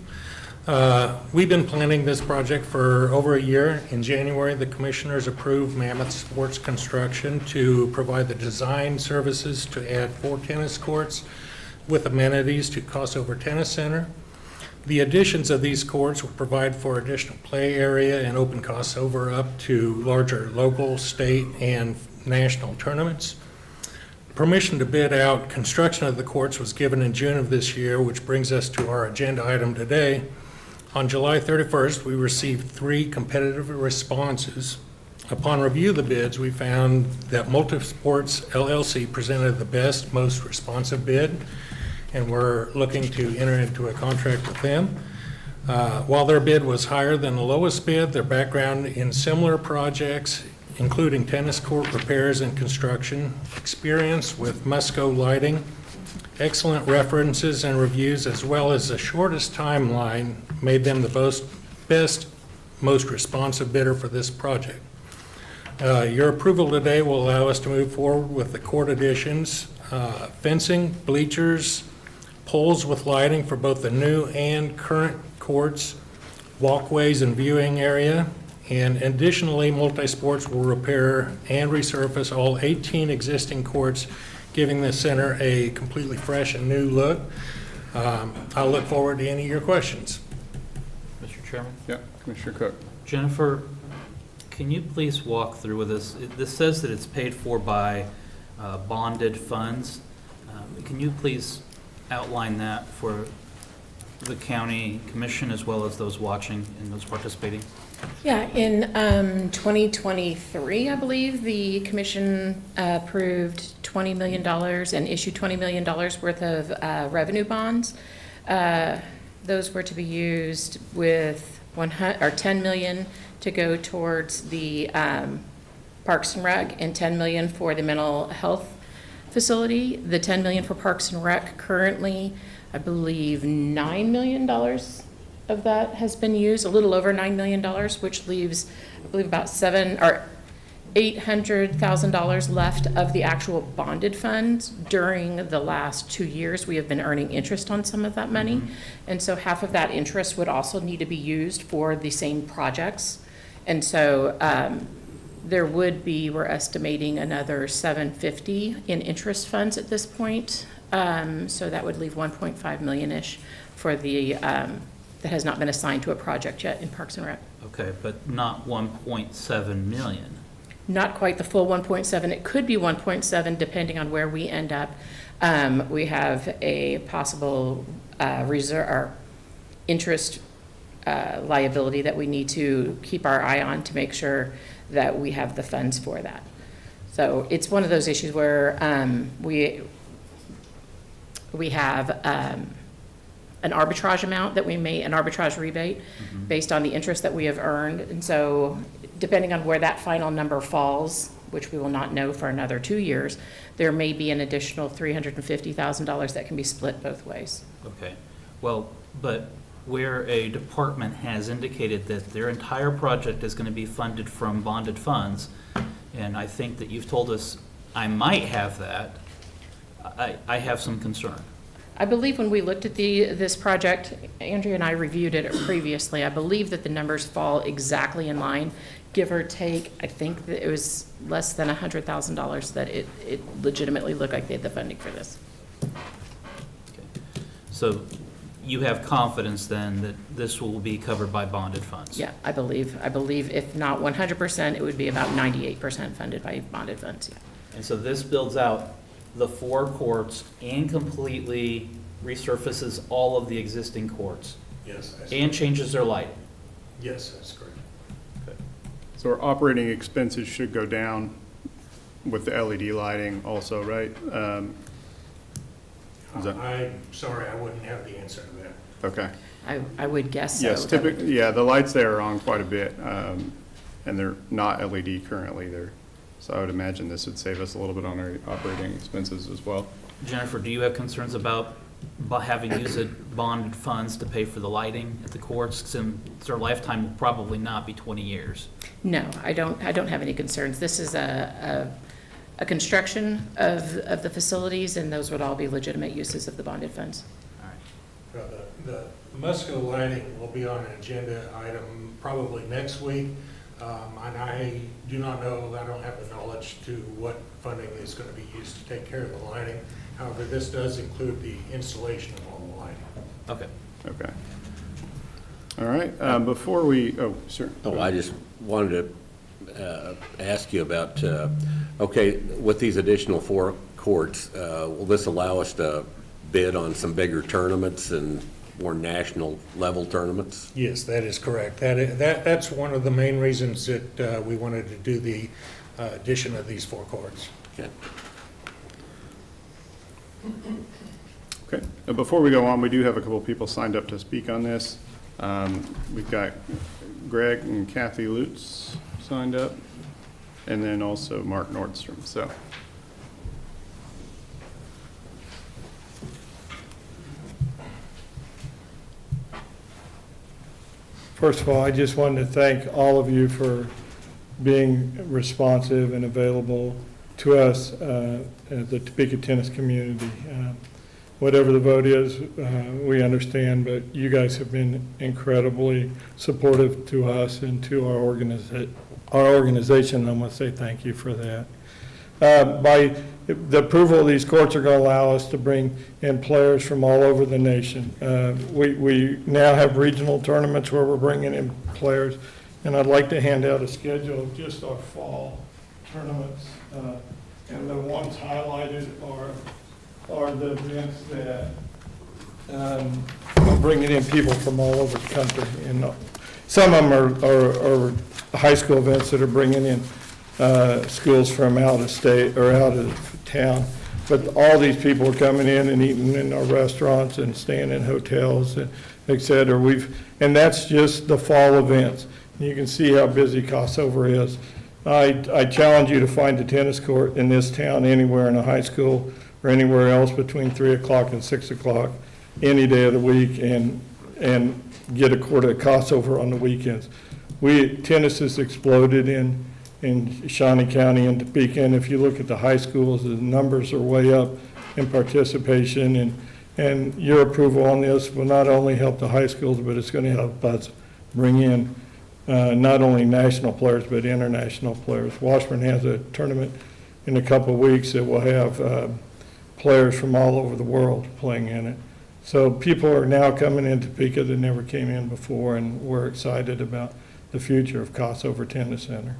We've been planning this project for over a year. In January, the commissioners approved Mammoth Sports Construction to provide the design services to add 4 tennis courts with amenities to Crossover Tennis Center. The additions of these courts will provide for additional play area and open crossover up to larger local, state, and national tournaments. Permission to bid out construction of the courts was given in June of this year, which brings us to our agenda item today. On July 31st, we received 3 competitive responses. Upon review of the bids, we found that Multisports LLC presented the best, most responsive bid, and we're looking to enter into a contract with them. While their bid was higher than the lowest bid, their background in similar projects including tennis court repairs and construction, experience with Musco lighting, excellent references and reviews, as well as the shortest timeline, made them the best, most responsive bidder for this project. Your approval today will allow us to move forward with the court additions, fencing, bleachers, poles with lighting for both the new and current courts, walkways and viewing area, and additionally, Multisports will repair and resurface all 18 existing courts, giving the center a completely fresh and new look. I'll look forward to any of your questions. Mr. Chairman? Yeah, Commissioner Cook. Jennifer, can you please walk through with us? This says that it's paid for by bonded funds. Can you please outline that for the county commission as well as those watching and those participating? Yeah, in 2023, I believe, the commission approved $20 million and issued $20 million worth of revenue bonds. Those were to be used with $10 million to go towards the Parks and Rec and $10 million for the mental health facility. The $10 million for Parks and Rec currently, I believe, $9 million of that has been used, a little over $9 million, which leaves, I believe, about $800,000 left of the actual bonded funds. During the last 2 years, we have been earning interest on some of that money. And so half of that interest would also need to be used for the same projects. And so there would be, we're estimating, another $750 in interest funds at this point. So that would leave 1.5 million-ish for the, that has not been assigned to a project yet in Parks and Rec. Okay, but not 1.7 million. Not quite the full 1.7. It could be 1.7 depending on where we end up. We have a possible reserve or interest liability that we need to keep our eye on to make sure that we have the funds for that. So it's one of those issues where we have an arbitrage amount that we may, an arbitrage rebate based on the interest that we have earned. And so depending on where that final number falls, which we will not know for another 2 years, there may be an additional $350,000 that can be split both ways. Okay, well, but where a department has indicated that their entire project is going to be funded from bonded funds, and I think that you've told us I might have that, I have some concern. I believe when we looked at this project, Andrea and I reviewed it previously, I believe that the numbers fall exactly in line, give or take. I think that it was less than $100,000 that it legitimately looked like they had the funding for this. Okay. So you have confidence then that this will be covered by bonded funds? Yeah, I believe if not 100%, it would be about 98% funded by bonded funds. Yeah. And so this builds out the 4 courts and completely resurfaces all of the existing courts? Yes. And changes their light? Yes, that's correct. Okay. So our operating expenses should go down with the LED lighting also, right? I'm sorry, I wouldn't have the answer to that. Okay. I would guess so. Yes, typically, yeah, the lights there are on quite a bit, and they're not LED currently. So I would imagine this would save us a little bit on our operating expenses as well. Jennifer, do you have concerns about having used bonded funds to pay for the lighting at the courts? Since their lifetime will probably not be 20 years. No, I don't have any concerns. This is a construction of the facilities, and those would all be legitimate uses of the bonded funds. All right. The Musco lighting will be on an agenda item probably next week. And I do not know, I don't have the knowledge to what funding is going to be used to take care of the lighting. However, this does include the installation of all the lighting. Okay. Okay. All right, before we, oh, sir. Oh, I just wanted to ask you about, okay, with these additional 4 courts, will this allow us to bid on some bigger tournaments and more national level tournaments? Yes, that is correct. That's one of the main reasons that we wanted to do the addition of these 4 courts. Okay. Okay, before we go on, we do have a couple of people signed up to speak on this. We've got Greg and Kathy Lutz signed up. and then also Mark Nordstrom. So, First of all, I just wanted to thank all of you for being responsive and available to us, the Topeka tennis community. Whatever the vote is, we understand, but you guys have been incredibly supportive to us and to our organization. I want to say thank you for that. By the approval of these courts are going to allow us to bring in players from all over the nation. We now have regional tournaments where we're bringing in players, and I'd like to hand out a schedule of just our fall tournaments. And the ones highlighted are the events that are bringing in people from all over the country. And some of them are high school events that are bringing in schools from out of state or out of town. But all these people are coming in and eating in our restaurants and staying in hotels, and et cetera. And that's just the fall events. You can see how busy Crossover is. I challenge you to find a tennis court in this town anywhere in a high school or anywhere else between 3 o'clock and 6 o'clock any day of the week, and get a court at Crossover on the weekends. Tennis has exploded in Shawnee County and Topeka, and if you look at the high schools, the numbers are way up in participation, and your approval on this will not only help the high schools, but it's going to help us bring in not only national players, but international players. Washburn has a tournament in a couple of weeks that will have players from all over the world playing in it. So people are now coming in Topeka that never came in before, and we're excited about the future of Crossover Tennis Center.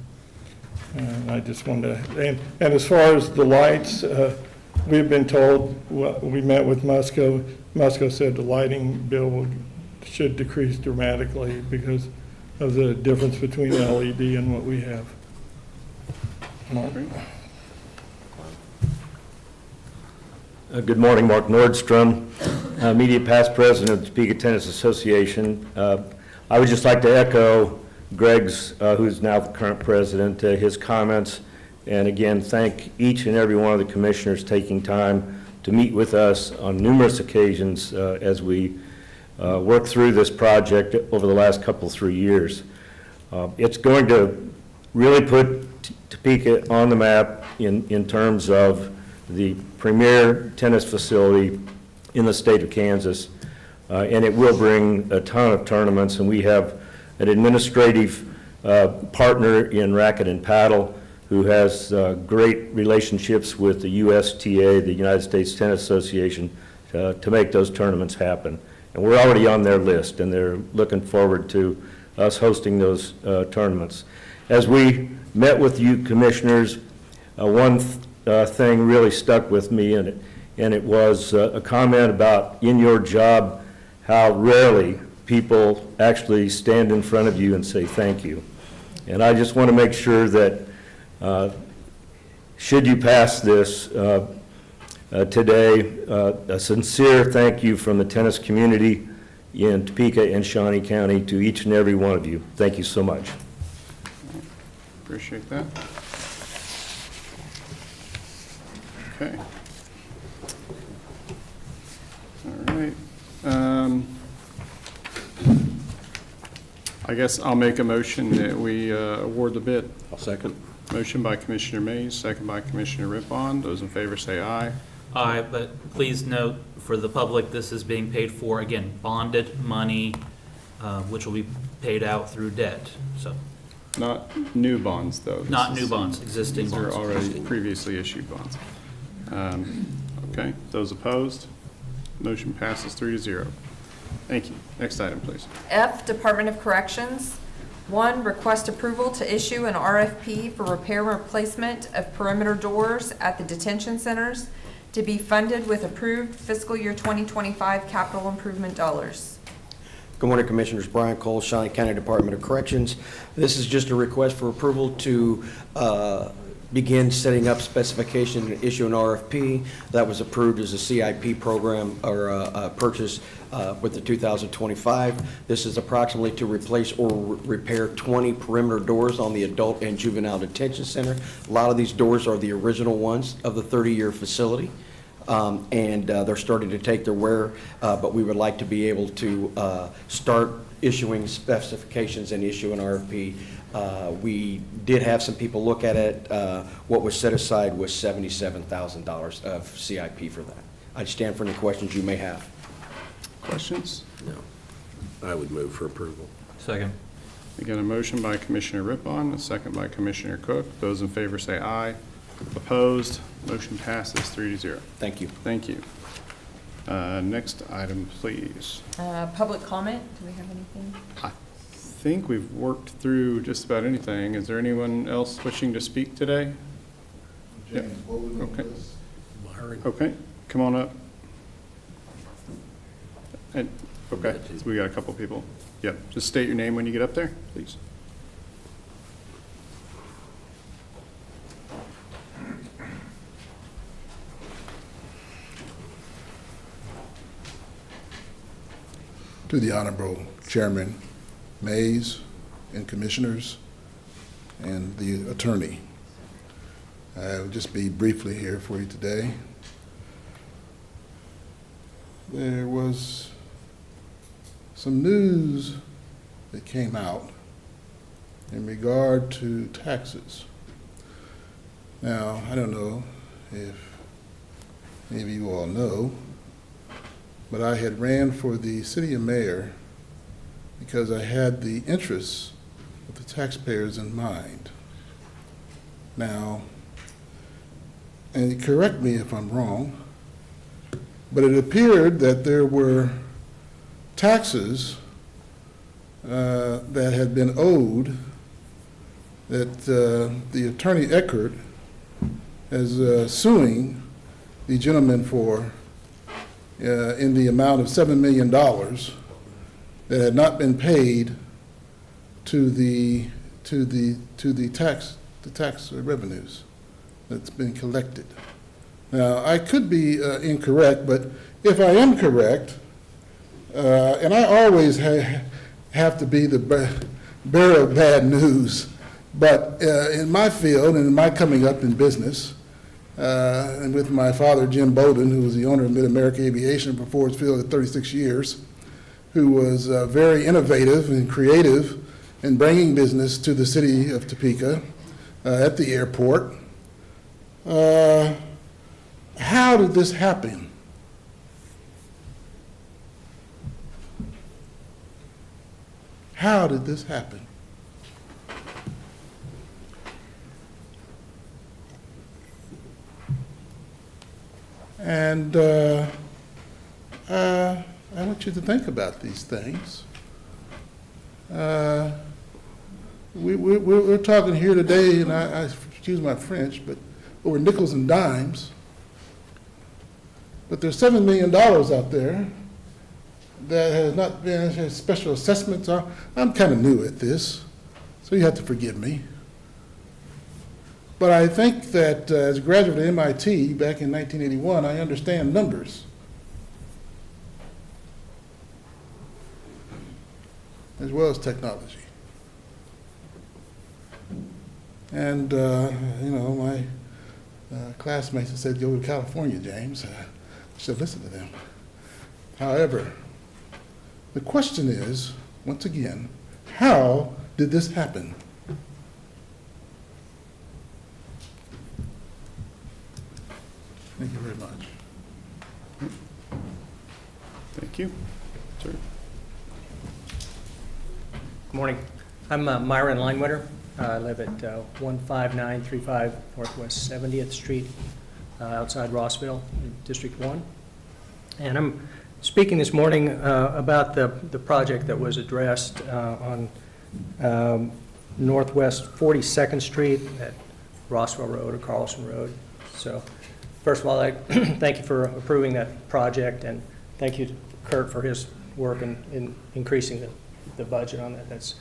And I just wanted to, and as far as the lights, we've been told, we met with Musco. Musco said the lighting bill should decrease dramatically because of the difference between LED and what we have. Mark? Good morning, Mark Nordstrom, immediate past president of the Topeka Tennis Association. I would just like to echo Greg's, who's now the current president, his comments, and again, thank each and every one of the commissioners taking time to meet with us on numerous occasions as we work through this project over the last 3 years. It's going to really put Topeka on the map in terms of the premier tennis facility in the state of Kansas, and it will bring a ton of tournaments, and we have an administrative partner in Racket and Paddle who has great relationships with the USTA, the United States Tennis Association, to make those tournaments happen. And we're already on their list, and they're looking forward to us hosting those tournaments. As we met with you commissioners, one thing really stuck with me, and it was a comment about in your job how rarely people actually stand in front of you and say thank you. And I just want to make sure that should you pass this today, a sincere thank you from the tennis community in Topeka and Shawnee County to each and every one of you. Thank you so much. appreciate that. Okay. All right. I guess I'll make a motion that we award the bid. I'll second. Motion by Commissioner Mays, second by Commissioner Rippon. Those in favor say aye. Aye, but please note for the public, this is being paid for, again, bonded money, which will be paid out through debt, so. Not new bonds, though. Not new bonds, existing These are bonds. already previously issued bonds. Okay, those opposed? Motion passes 3-0. Thank you. Next item, please. F, Department of Corrections. 1, request approval to issue an RFP for repair and replacement of perimeter doors at the detention centers to be funded with approved fiscal year 2025 capital improvement dollars. Good morning, Commissioners. Brian Cole, Shawnee County Department of Corrections. This is just a request for approval to begin setting up specification and issue an RFP. That was approved as a CIP program or a purchase with the 2025. This is approximately to replace or repair 20 perimeter doors on the adult and juvenile detention center. A lot of these doors are the original ones of the 30-year facility. And they're starting to take their wear, but we would like to be able to start issuing specifications and issue an RFP. We did have some people look at it. What was set aside was $77,000 of CIP for that. I'd stand for any questions you may have. Questions? No. I would move for approval. Second. We got a motion by Commissioner Rippon, a second by Commissioner Cook. Those in favor say aye. Opposed? Motion passes 3-0. Thank you. Thank you. Next item, please. Public comment, do we have anything? I think we've worked through just about anything. Is there anyone else wishing to speak today? James, what was on Okay. this? Okay, come on up. And, okay, so we got a couple people. Yep, just state your name when you get up there, please. To the Honorable Chairman Mays and Commissioners and the Attorney. I will just be briefly here for you today. There was some news that came out in regard to taxes. Now, I don't know if any of you all know, but I had ran for the city of mayor because I had the interests of the taxpayers in mind. Now, and correct me if I'm wrong, but it appeared that there were taxes that had been owed that the attorney Eckert is suing the gentleman for in the amount of $7 million that had not been paid to the tax revenues that's been collected. Now, I could be incorrect, but if I am correct, and I always have to be the bearer of bad news, but in my field and in my coming up in business, and with my father, Jim Bowden, who was the owner of Mid-America Aviation for Ford Field at 36 years, who was very innovative and creative in bringing business to the city of Topeka at the airport. How did this happen? How did this happen? And I want you to think about these things. We're talking here today, and I excuse my French, but over nickels and dimes. But there's $7 million out there that has not been special assessments. I'm kind of new at this, so you have to forgive me. But I think that as a graduate of MIT back in 1981, I understand numbers. As well as technology. And, you know, my classmates have said, go to California, James. I should listen to them. However, the question is, once again, how did this happen? Thank you very much. Thank you. Sir. Good morning. I'm Myron Linewetter. I live at 15935 Northwest 70th Street, outside Rossville, in District 1. And I'm speaking this morning about the project that was addressed on Northwest 42nd Street at Rossville Road or Carlson Road. So first of all, I thank you for approving that project, and thank you to Kurt for his work in increasing the budget on that. That's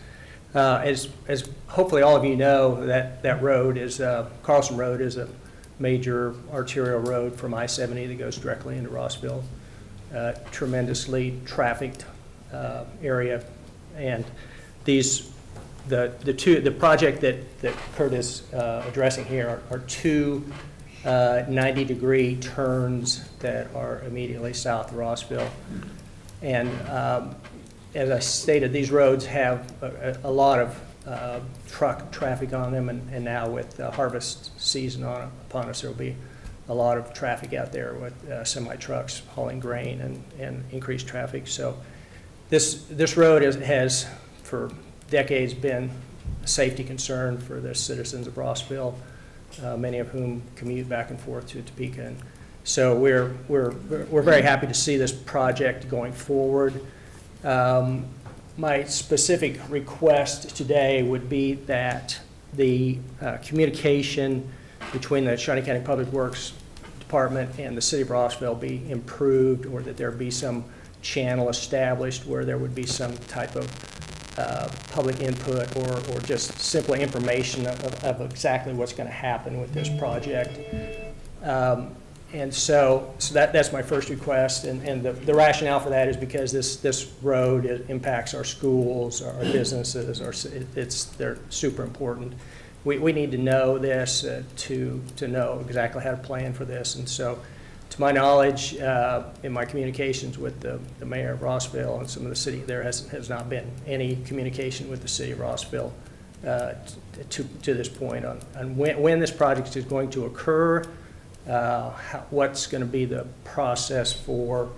As hopefully all of you know, that road is, Carlson Road is a major arterial road from I-70 that goes directly into Rossville. Tremendously trafficked area. And the project that Kurt is addressing here are two 90-degree turns that are immediately south of Rossville. And as I stated, these roads have a lot of truck traffic on them, and now with the harvest season upon us, there will be a lot of traffic out there with semi-trucks hauling grain and increased traffic. So this road has for decades been a safety concern for the citizens of Rossville, many of whom commute back and forth to Topeka. And so we're very happy to see this project going forward. My specific request today would be that the communication between the Shawnee County Public Works Department and the City of Rossville be improved, or that there be some channel established where there would be some type of public input or just simply information of exactly what's going to happen with this project. And so that's my first request, and the rationale for that is because this road impacts our schools, our businesses, they're super important. We need to know this to know exactly how to plan for this. And so, to my knowledge, in my communications with the mayor of Rossville and some of the city, there has not been any communication with the city of Rossville to this point on when this project is going to occur. What's going to be the process for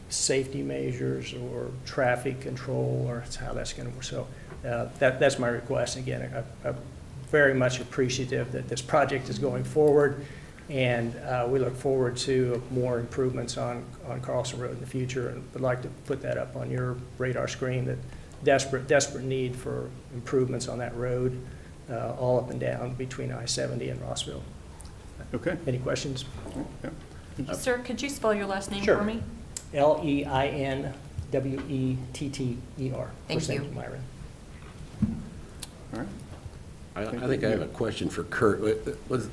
safety measures or traffic control, or how that's going to work. So that's my request. Again, I'm very much appreciative that this project is going forward, and we look forward to more improvements on Carlson Road in the future, and would like to put that up on your radar screen, that desperate need for improvements on that road all up and down between I-70 and Rossville. Okay. Any questions? Yeah. Sir, could you spell your last name Sure. for me? Leinwetter. Thank you. Myron. All right. I think I have a question for Kurt. Was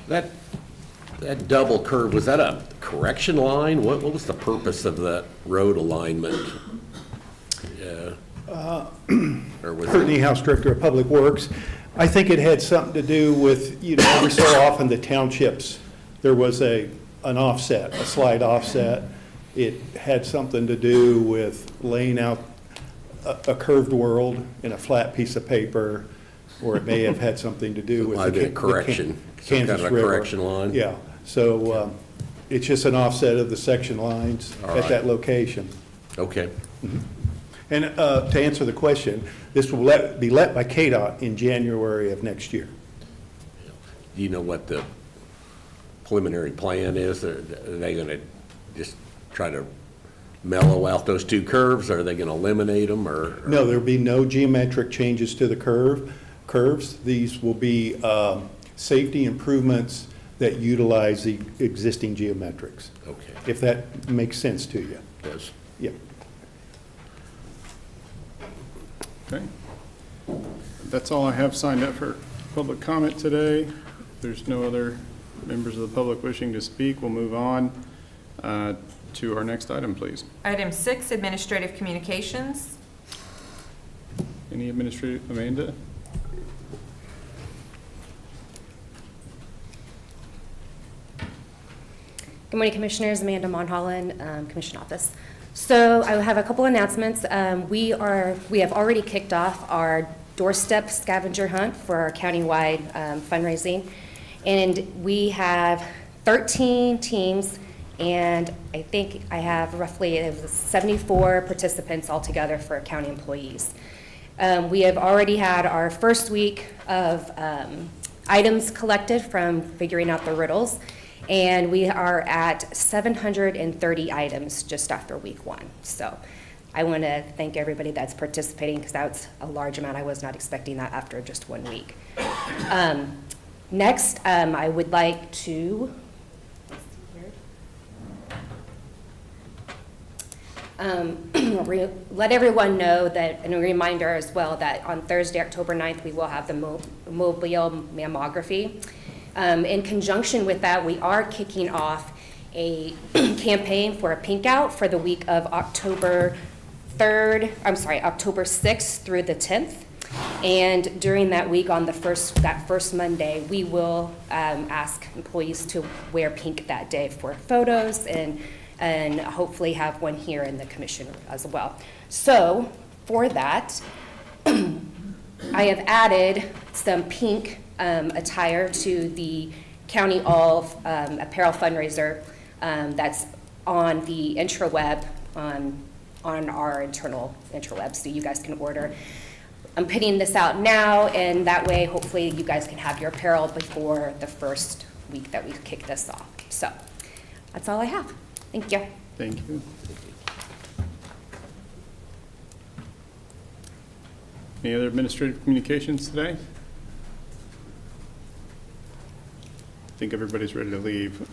that double curve, was that a correction line? What was the purpose of that road alignment? Or was Kurt Niehaus, Director of Public Works. I think it had something to do with, every so often the townships, there was an offset, a slight offset. It had something to do with laying out a curved world in a flat piece of paper, or it may have had something to do with might have been a correction, some kind Kansas of a River. correction line? Yeah, so it's just an offset of the section lines All at right. that location. Okay. And to answer the question, this will be let by KDOT in January of next year. Do you know what the preliminary plan is? Are they going to just try to mellow out those two curves? Or are they going to eliminate them, or? No, there'll be no geometric changes to the curves. These will be safety improvements that utilize the existing geometrics. Okay. If that makes sense to you. Yes. Yep. Okay. That's all I have signed up for public comment today. If there's no other members of the public wishing to speak, we'll move on to our next item, please. Item 6, Administrative Communications. Any administrative, Amanda? Good morning, Commissioners. Amanda Monholland, Commission Office. So I have a couple announcements. We have already kicked off our doorstep scavenger hunt for our countywide fundraising, and we have 13 teams, and I think I have roughly 74 participants altogether for county employees. We have already had our first week of items collected from figuring out the riddles, and we are at 730 items just after week 1. So I want to thank everybody that's participating, because that's a large amount. I was not expecting that after just 1 week. Next, I would like to let everyone know that, and a reminder as well, that on Thursday, October 9th, we will have the mobile mammography. In conjunction with that, we are kicking off a campaign for a pink out for the week of October 6th through the 10th. And during that week, on that first Monday, we will ask employees to wear pink that day for photos and hopefully have one here in the commission as well. So for that, I have added some pink attire to the County All apparel fundraiser that's on the intraweb, on our internal intraweb, so you guys can order. I'm putting this out now, and that way, hopefully, you guys can have your apparel before the first week that we kick this off. So that's all I have. Thank you. Thank you. Any other administrative communications today? I think everybody's ready to leave.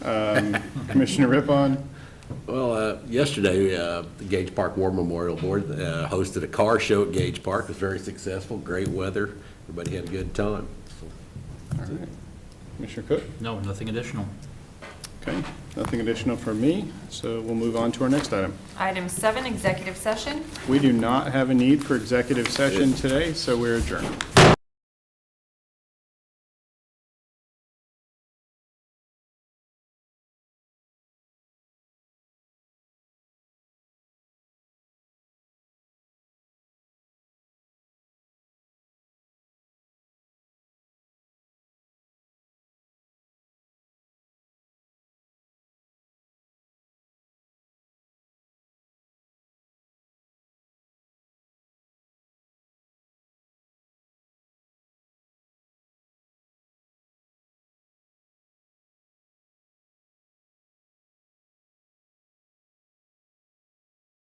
Commissioner Rippon? Well, yesterday, the Gage Park War Memorial Board hosted a car show at Gage Park. It was very successful, great weather. Everybody had a good time. All right. Commissioner Cook? No, nothing additional. Okay, nothing additional from me, so we'll move on to our next item. Item 7, executive session. We do not have a need for executive session today, so we're adjourned.